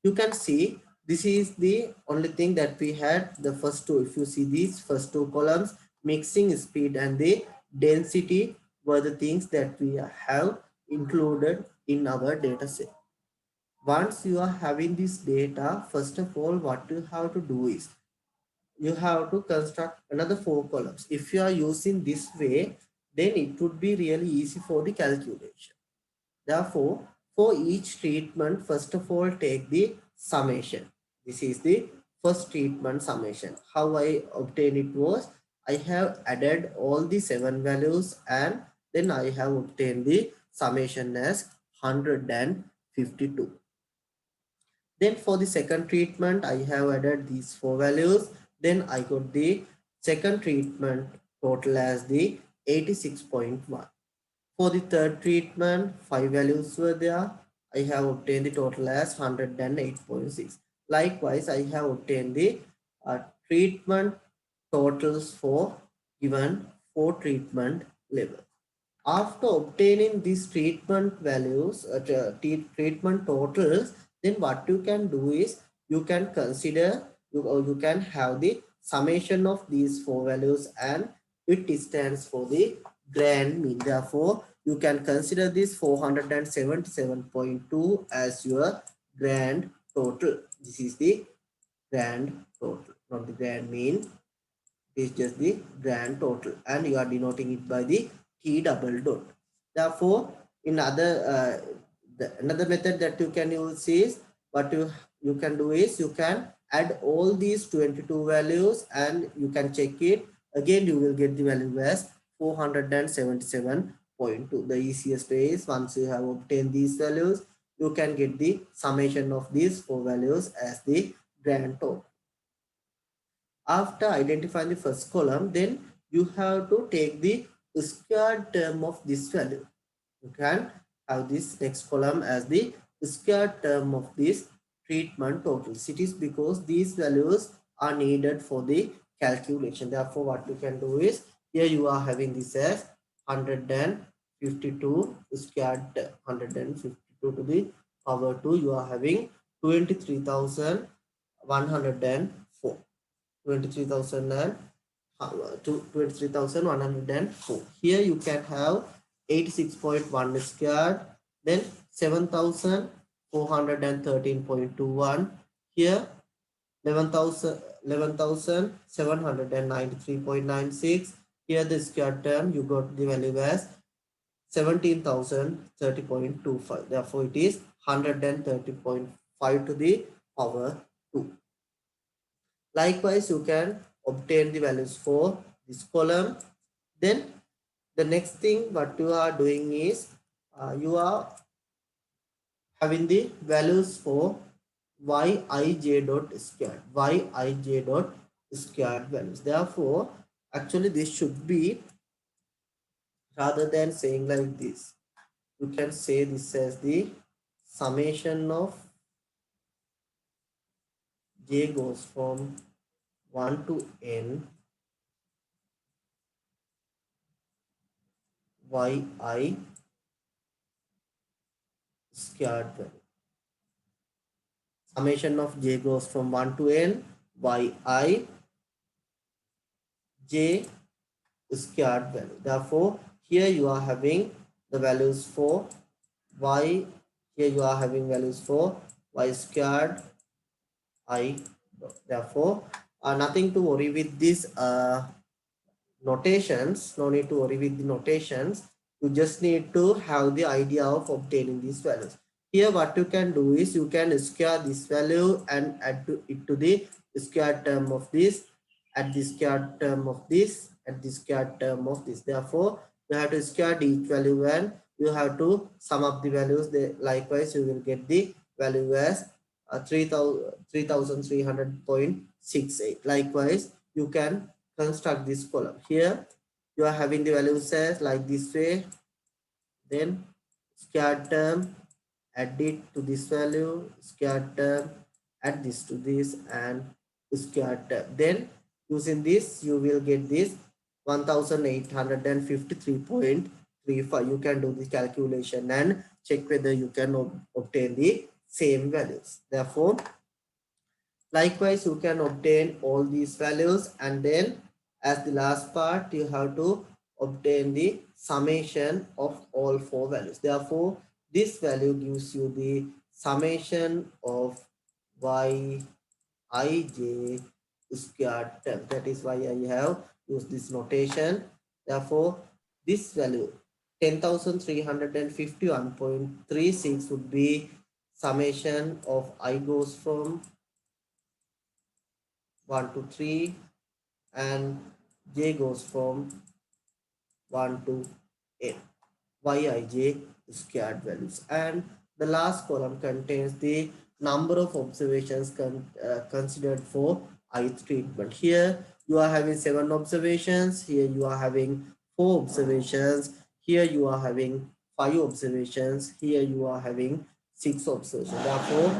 You can see this is the only thing that we had. The first two, if you see these first two columns, mixing speed and the density were the things that we have included in our data set. Once you are having this data, first of all, what you have to do is you have to construct another four columns. If you are using this way, then it would be really easy for the calculation. Therefore, for each treatment, first of all, take the summation. This is the first treatment summation. How I obtain it was, I have added all the 7 values and then I have obtained the summation as 152. Then for the second treatment, I have added these 4 values. Then I got the second treatment total as the 86.1. For the third treatment, 5 values were there. I have obtained the total as 108.6. Likewise, I have obtained the treatment totals for given 4 treatment levels. After obtaining these treatment values, treatment totals, then what you can do is you can consider, you can have the summation of these 4 values and it stands for the grand mean. Therefore, you can consider this 477.2 as your grand total. This is the grand total, not the grand mean. Is just the grand total and you are denoting it by the T double dot. Therefore, in another method that you can use is what you can do is you can add all these 22 values and you can check it. Again, you will get the value as 477.2. The easiest way is once you have obtained these values, you can get the summation of these 4 values as the grand total. After identifying the first column, then you have to take the square term of this value. You can have this next column as the square term of this treatment totals. It is because these values are needed for the calculation. Therefore, what you can do is here you are having this as 152 squared 152 to the power 2. You are having 23,104. 23,104. Here you can have 86.1 squared, then 7,413.21. Here 11,793.96. Here the square term you got the value as 17,030.25. Therefore, it is 130.5 to the power 2. Likewise, you can obtain the values for this column. Then the next thing what you are doing is you are having the values for yij dot squared, yij dot squared values. Therefore, actually this should be, rather than saying like this, you can say this as the summation of j goes from 1 to n yi squared value. Summation of j goes from 1 to n yi j squared value. Therefore, here you are having the values for y. Here you are having values for y squared I. Therefore, nothing to worry with this notations. No need to worry with the notations. You just need to have the idea of obtaining these values. Here what you can do is you can square this value and add it to the square term of this, at the square term of this, at the square term of this. Therefore, you have to square each value and you have to sum up the values. Likewise, you will get the value as 3,300.68. Likewise, you can construct this column. Here you are having the values as like this way, then square term, add it to this value, square term, add this to this, and square term. Then using this you will get this 1,853.3. 5. You can do the calculation and check whether you can obtain the same values. Therefore, likewise, you can obtain all these values, and then as the last part, you have to obtain the summation of all 4 values. Therefore, this value gives you the summation of y ij squared term. That is why I have used this notation. Therefore, this value 10,351.36 would be summation of I goes from 1 to 3 and j goes from 1 to n. Yij squared values, and the last column contains the number of observations considered for ith treatment. Here you are having 7 observations, here you are having 4 observations, here you are having 5 observations, here you are having 6 observations. Therefore,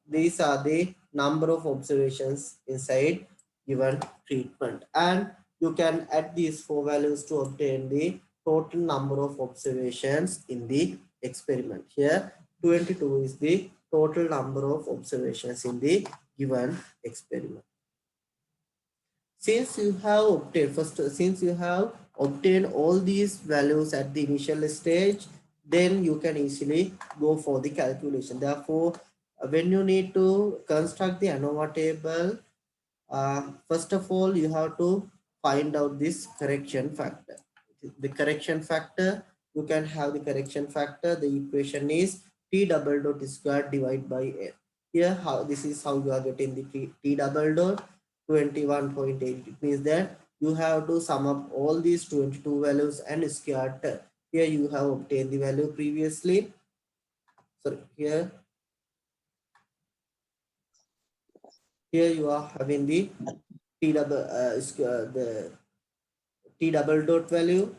these are the number of observations inside given treatment, and you can add these 4 values to obtain the total number of observations in the experiment. Here 22 is the total number of observations in the given experiment. Since you have obtained all these values at the initial stage, then you can easily go for the calculation. Therefore, when you need to construct the ANOVA table, first of all, you have to find out this correction factor. The correction factor, you can have the correction factor. The equation is T double dot squared divided by N. Here, this is how you are getting the T double dot 21.8. It means that you have to sum up all these 22 values and square term. Here you have obtained the value previously. Sorry, here you are having the T double the T double dot value.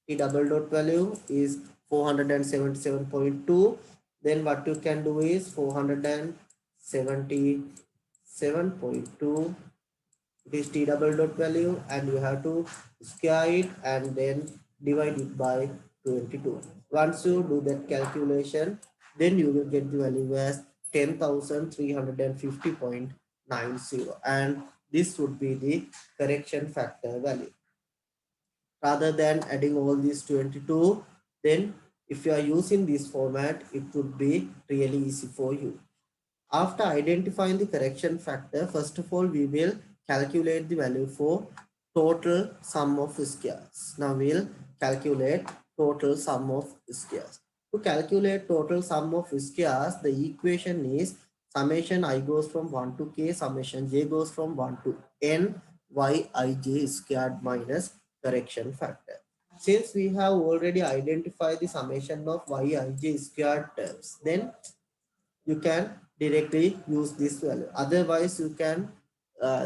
T double dot value is 477.2. Then what you can do is 477.2. It is T double dot value, and you have to square it and then divide it by 22. Once you do that calculation, then you will get the value as 10,350.90, and this would be the correction factor value. Rather than adding all these 22, then if you are using this format, it would be really easy for you. After identifying the correction factor, first of all, we will calculate the value for total sum of squares. Now we'll calculate total sum of squares. To calculate total sum of squares, the equation is summation I goes from 1 to k, summation j goes from 1 to n, yij squared minus correction factor. Since we have already identified the summation of yij squared terms, then you can directly use this value. Otherwise, you can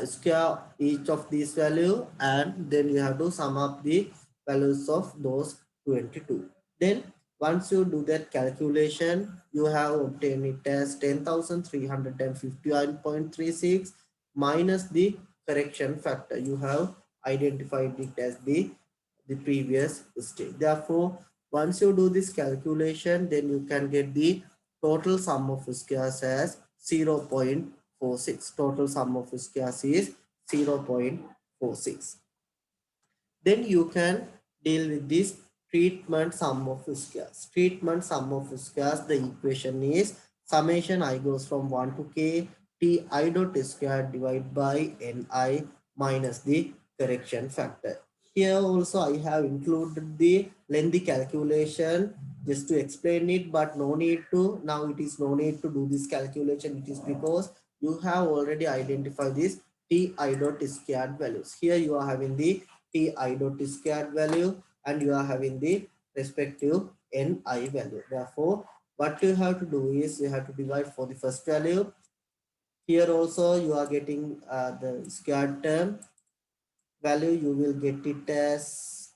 square each of these value, and then you have to sum up the values of those 22. Then once you do that calculation, you have obtained it as 10,351.36 minus the correction factor. You have identified it as the previous stage. Therefore, once you do this calculation, then you can get the total sum of squares as 0.46. Total sum of squares is 0.46. Then you can deal with this treatment sum of squares. Treatment sum of squares, the equation is summation I goes from 1 to k t I dot square divided by ni minus the correction factor. Here also I have included the lengthy calculation just to explain it, but no need to, now it is no need to do this calculation. It is because you have already identified this t I dot squared values. Here you are having the t I dot squared value, and you are having the respective ni value. Therefore, what you have to do is you have to divide for the first value. Here also you are getting the squared term value. You will get it as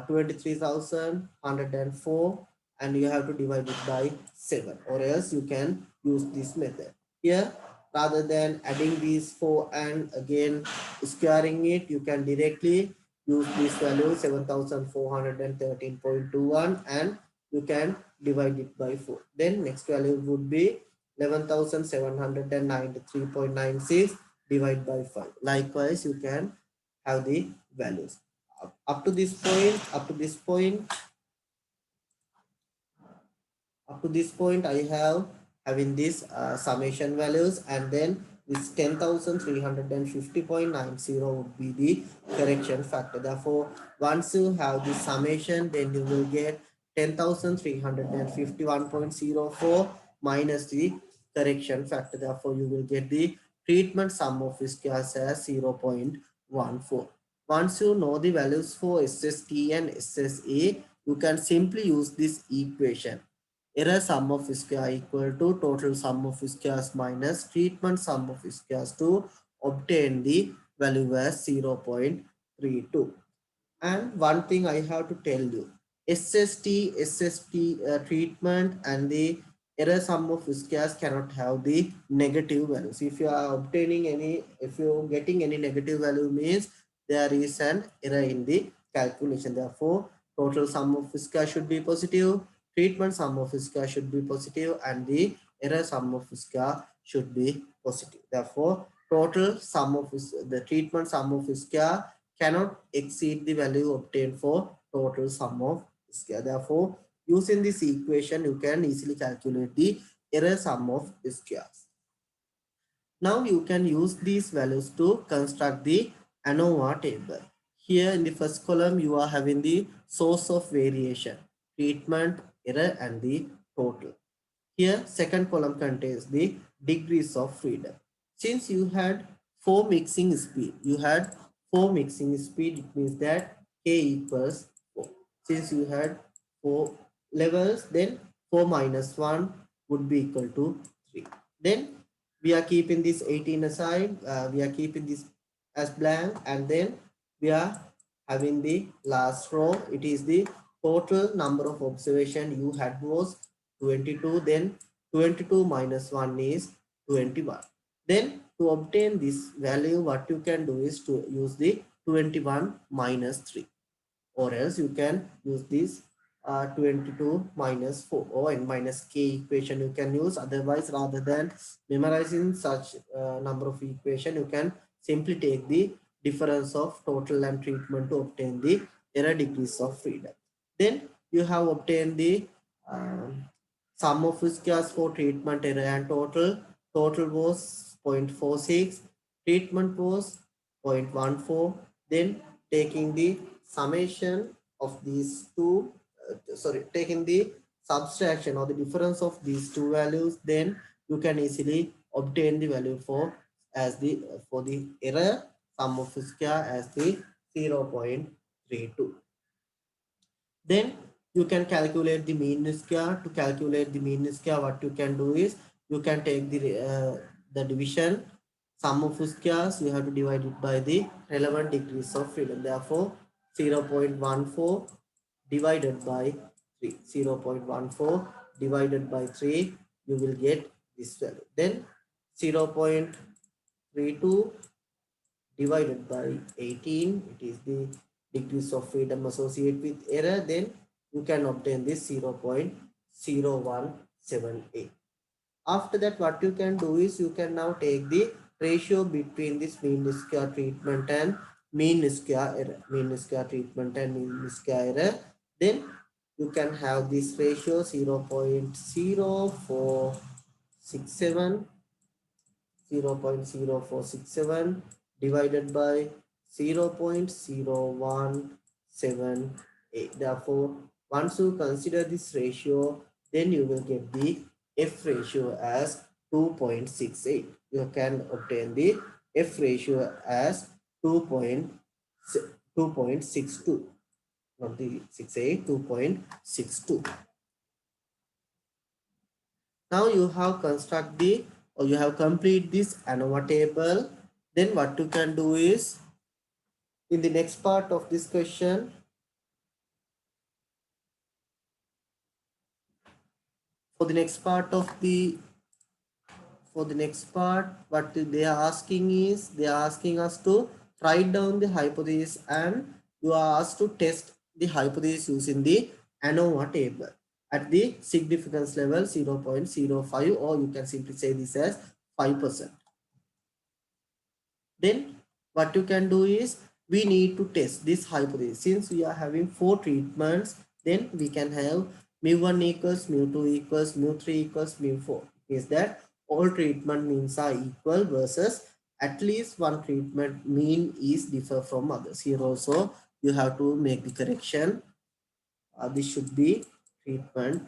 23,104, and you have to divide it by 7, or else you can use this method. Here, rather than adding these 4 and again squaring it, you can directly use this value 7413.21 and you can divide it by 4. Then next value would be 11,793.96 divided by 5. Likewise, you can have the values. Up to this point, I have having this summation values, and then this 10,350.90 would be the correction factor. Therefore, once you have the summation, then you will get 10,351.04 minus the correction factor. Therefore, you will get the treatment sum of viscous as 0.14. Once you know the values for SST and SSA, you can simply use this equation. Error sum of viscous equal to total sum of viscous minus treatment sum of viscous to obtain the value as 0.32. And one thing I have to tell you, SST treatment and the error sum of viscous cannot have the negative values. If you are obtaining any, if you are getting any negative value, means there is an error in the calculation. Therefore, total sum of viscous should be positive, treatment sum of viscous should be positive, and the error sum of viscous should be positive. Therefore, total sum of the treatment sum of viscous cannot exceed the value obtained for total sum of viscous. Therefore, using this equation, you can easily calculate the error sum of viscous. Now you can use these values to construct the ANOVA table. Here in the first column, you are having the source of variation, treatment, error, and the total. Here, second column contains the degrees of freedom. Since you had 4 mixing speed, it means that K equals 4. Since you had 4 levels, then 4 minus 1 would be equal to 3. Then we are keeping this 18 aside, we are keeping this as blank, and then we are having the last row. It is the total number of observation you had was 22. Then 22 minus 1 is 21. Then to obtain this value, what you can do is to use the 21 minus 3, or else you can use this 22 minus 4 or n minus k equation you can use. Otherwise, rather than memorizing such number of equation, you can simply take the difference of total and treatment to obtain the error degrees of freedom. Then you have obtained the sum of viscous for treatment, error, and total. Total was 0.46, treatment was 0.14. Then taking the summation of these two, taking the subtraction or the difference of these two values, then you can easily obtain the value for the error sum of viscous as the 0.32. Then you can calculate the mean viscous. To calculate the mean viscous, what you can do is you can take the division sum of viscous. You have to divide it by the relevant degrees of freedom. Therefore, 0.14 divided by 3. 0.14 divided by 3, you will get this value. Then 0.32 divided by 18, it is the degrees of freedom associated with error. Then you can obtain this 0.0178. After that, what you can do is you can now take the ratio between this mean viscous treatment and mean viscous error. Mean viscous treatment and mean viscous error. Then you can have this ratio 0.0467 divided by 0.0178. Therefore, once you consider this ratio, then you will get the F ratio as 2.68. You can obtain the F ratio as 2.62, not the 68, 2.62. Now you have construct the, or you have complete this ANOVA table. Then what you can do is, in the next part of this question, what they are asking is, they are asking us to write down the hypothesis and you are asked to test the hypothesis using the ANOVA table at the significance level 0.05, or you can simply say this as 5%. Then what you can do is we need to test this hypothesis. Since we are having 4 treatments, then we can have mu1 equals mu2 equals mu3 equals mu4. Is that all treatment means are equal versus at least one treatment mean is differ from others. Here also you have to make the correction. This should be treatment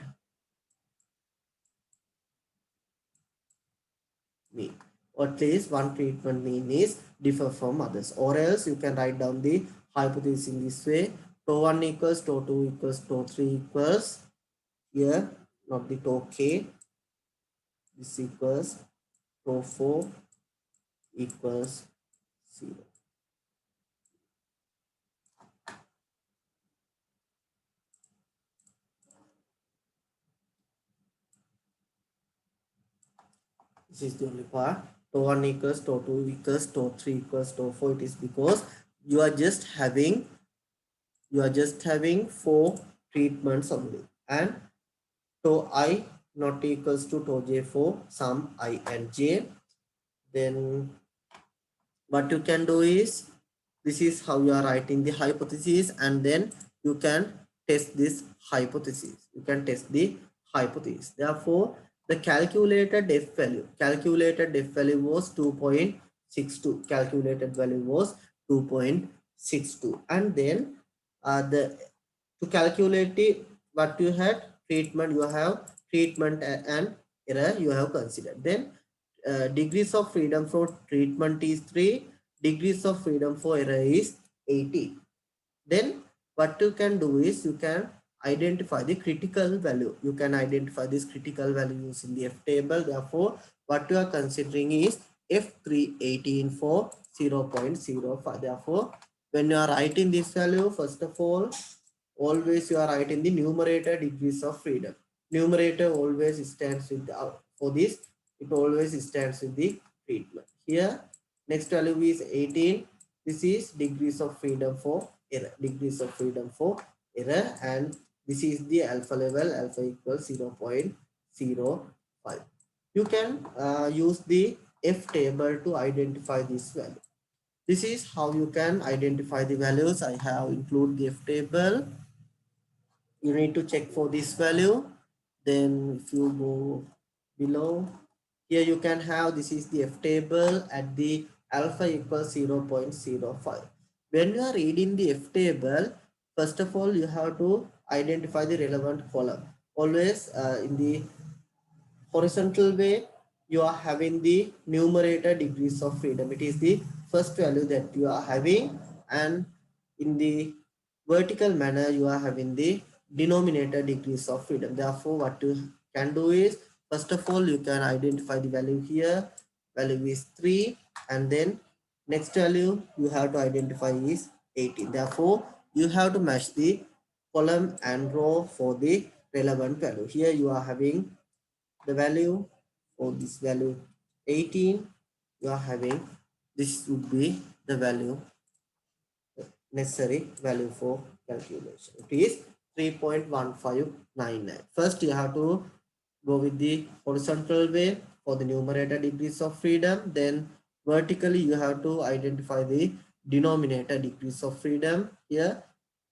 mean, or at least one treatment mean is differ from others, or else you can write down the hypothesis in this way: tau1 equals tau2 equals tau3 equals, here not the tau k, this equals tau4 equals 0. This is the only part. Tau1 equals tau2 equals tau3 equals tau4. It is because you are just having 4 treatments only, and tau I not equals to tau j for some I and j. Then what you can do is, this is how you are writing the hypothesis, and then you can test this hypothesis. You can test the hypothesis. Therefore, the calculated F value was 2.62. Calculated value was 2.62, and then the to calculate it, what you had treatment, you have treatment and error you have considered. Then degrees of freedom for treatment is 3, degrees of freedom for error is 80. Then what you can do is you can identify the critical value. You can identify this critical value using the F table. Therefore, what you are considering is F318 for 0.05. Therefore, when you are writing this value, first of all, always you are writing the numerator degrees of freedom. Numerator always stands with the, for this, it always stands with the treatment. Here, next value is 18. This is degrees of freedom for error. Degrees of freedom for error, and this is the alpha level. Alpha equals 0.05. You can use the F table to identify this value. This is how you can identify the values. I have included the F table. You need to check for this value. Then if you go below, here you can have, this is the F table at the alpha equals 0.05. When you are reading the F table, first of all you have to identify the relevant column. Always in the horizontal way, you are having the numerator degrees of freedom. It is the first value that you are having, and in the vertical manner you are having the denominator degrees of freedom. Therefore, what you can do is, first of all you can identify the value here. Value is 3, and then next value you have to identify is 18. Therefore, you have to match the column and row for the relevant value. Here you are having the value for this value 18, you are having, this would be the value, necessary value for calculation. It is 3.1599. First you have to go with the horizontal way for the numerator degrees of freedom. Then vertically you have to identify the denominator degrees of freedom. Here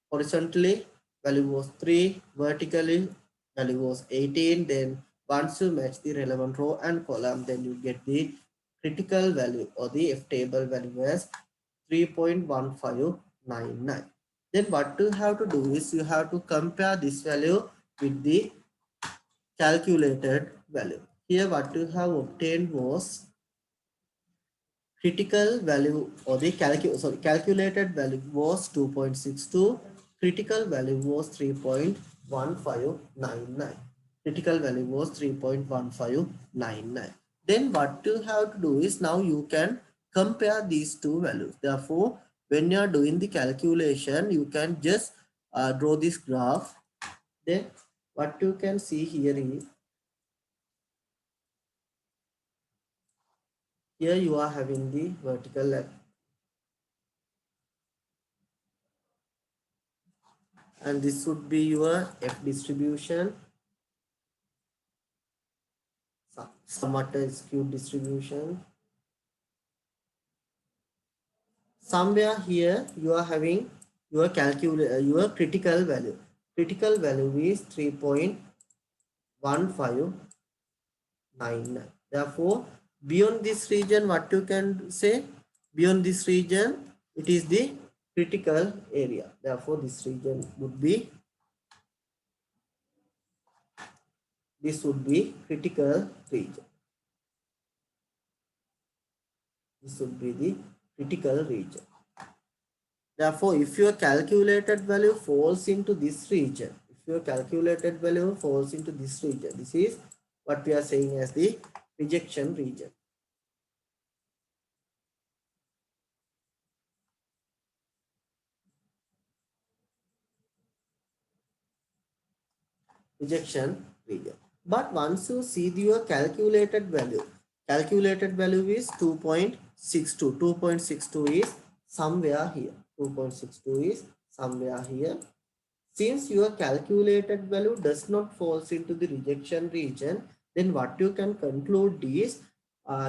horizontally value was 3, vertically value was 18. Then once you match the relevant row and column, then you get the critical value or the F table value as 3.1599. Then what you have to do is you have to compare this value with the calculated value. Here what you have obtained was critical value, or the calculated value was 2.62, critical value was 3.1599. Critical value was 3.1599. Then what you have to do is, now you can compare these two values. Therefore, when you are doing the calculation, you can just draw this graph. Then what you can see here is, here you are having the vertical and this would be your F distribution, somewhat a skewed distribution. Somewhere here you are having your your critical value. Critical value is 3.1599. Therefore, beyond this region, what you can say? Beyond this region, it is the critical area. Therefore, this region would be, this would be critical region. This would be the critical region. Therefore, if your calculated value falls into this region, if your calculated value falls into this region, this is what we are saying as the rejection region. Rejection region. But once you see your calculated value is 2.62. 2.62 is somewhere here. 2.62 is somewhere here. Since your calculated value does not falls into the rejection region, then what you can conclude is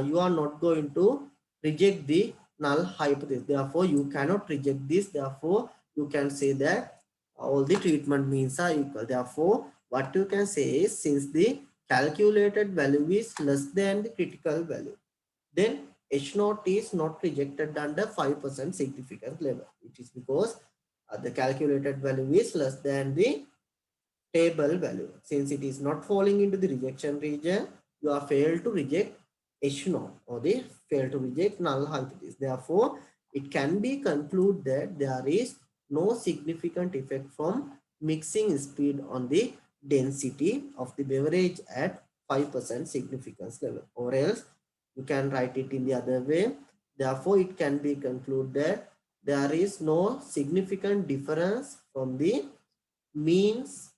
you are not going to reject the null hypothesis. Therefore, you cannot reject this. Therefore, you can say that all the treatment means are equal. Therefore, what you can say is, since the calculated value is less than the critical value, then H0 is not rejected under 5% significance level. It is because the calculated value is less than the table value. Since it is not falling into the rejection region, you are failed to reject H0, or they fail to reject null hypothesis. Therefore, it can be concluded that there is no significant effect from mixing speed on the density of the beverage at 5% significance level, or else you can write it in the other way. Therefore, it can be concluded that there is no significant difference from the means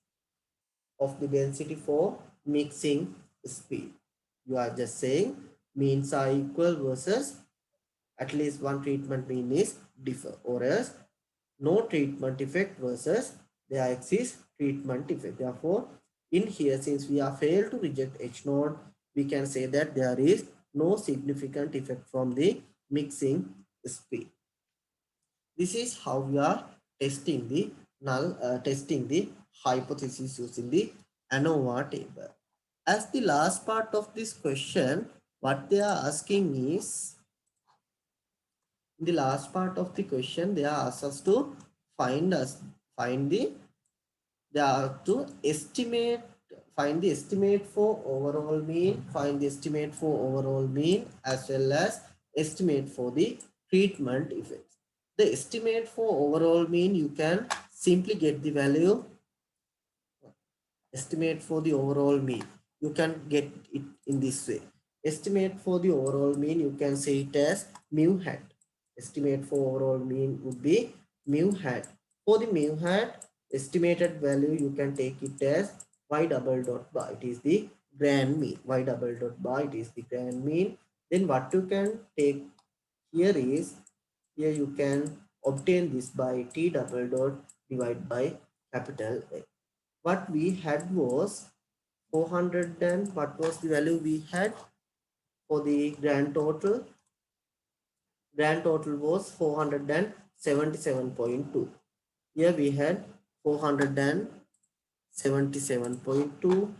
of the density for mixing speed. You are just saying means are equal versus at least one treatment mean is differ, or else no treatment effect versus there exists treatment effect. Therefore, in here, since we are failed to reject H naught, we can say that there is no significant effect from the mixing speed. This is how we are testing the testing the hypothesis using the ANOVA table. As the last part of this question, what they are asking is, in the last part of the question, they are asked us to find the, they are to estimate, find the estimate for overall mean, find the estimate for overall mean, as well as estimate for the treatment effects. The estimate for overall mean, you can simply get the value, estimate for the overall mean. You can get it in this way. Estimate for the overall mean, you can say it as mu hat. Estimate for overall mean would be mu hat. For the mu hat, estimated value, you can take it as y double dot bar. It is the grand mean. Y double dot bar, it is the grand mean. Then what you can take here is, here you can obtain this by T double dot divided by capital A. What we had was 400, and what was the value we had for the grand total? Grand total was 477.2. Here we had 477.2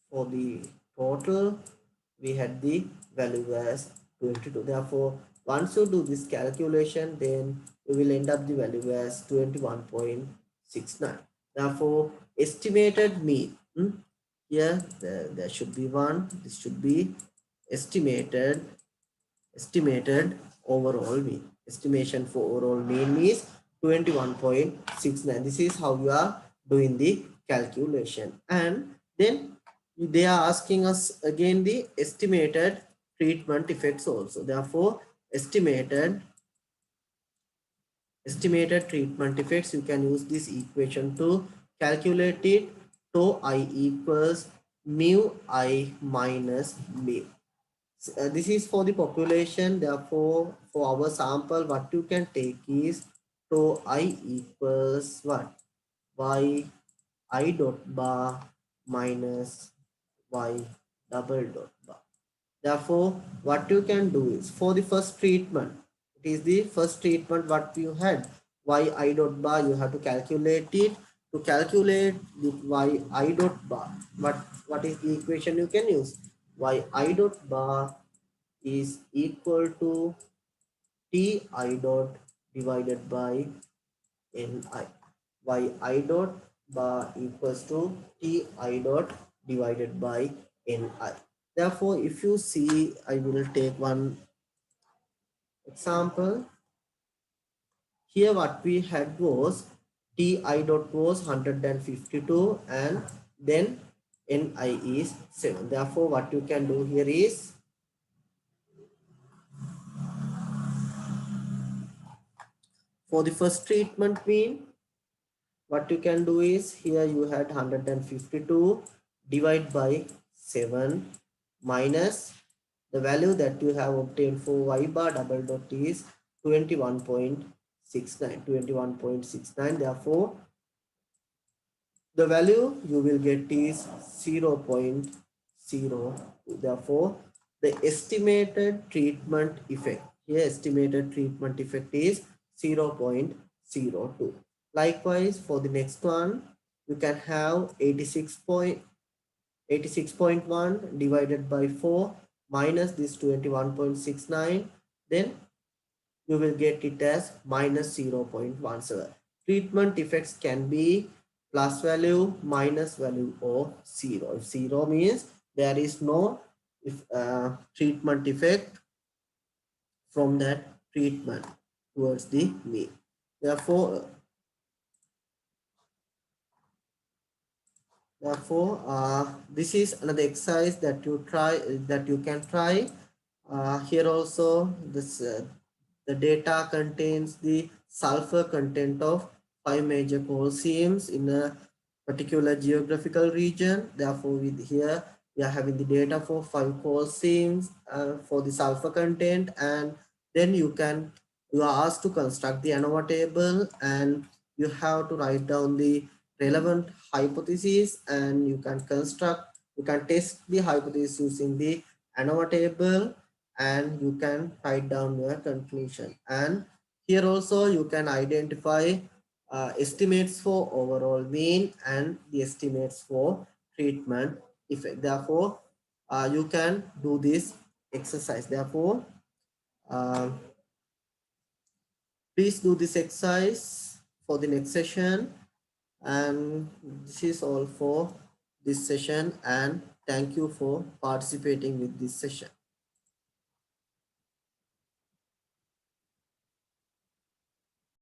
for the total. We had the value as 22. Therefore, once you do this calculation, then we will end up the value as 21.69. Therefore, estimated mean, here there should be one, this should be estimated overall mean. Estimation for overall mean is 21.69. This is how you are doing the calculation. And then they are asking us again the estimated treatment effects also. Therefore, estimated treatment effects, you can use this equation to calculate it. Tau I equals mu I minus mu. This is for the population. Therefore, for our sample, what you can take is tau I equals what? Y I dot bar minus Y double dot bar. Therefore, what you can do is for the first treatment, it is the first treatment what you had. Y I dot bar, you have to calculate it. To calculate the Y I dot bar, what is the equation you can use? Y I dot bar is equal to Ti dot divided by Ni. Y I dot bar equals to Ti dot divided by Ni. Therefore, if you see, I will take one example. Here what we had was Ti dot was 152 and then Ni is 7. Therefore, what you can do here is for the first treatment mean, what you can do is here you had 152 divide by 7 minus the value that you have obtained for y bar double dot is 21.69. Therefore, the value you will get is 0.02. Therefore, the estimated treatment effect, here estimated treatment effect is 0.02. Likewise, for the next one, you can have 86.1 divided by 4 minus this 21.69. Then you will get it as minus 0.17. Treatment effects can be plus value, minus value, or 0. If 0 means there is no treatment effect from that treatment towards the mean. Therefore, this is another exercise that you can try. Here also, the data contains the sulfur content of 5 major coal seams in a particular geographical region. Therefore, with here we are having the data for 5 coal seams for the sulfur content, and then you are asked to construct the ANOVA table, and you have to write down the relevant hypotheses, and you can test the hypothesis using the ANOVA table, and you can write down your conclusion. And here also you can identify estimates for overall mean and the estimates for treatment effect. Therefore, you can do this exercise. Therefore, uh, please do this exercise for the next session. And this is all for this session, and thank you for participating with this session.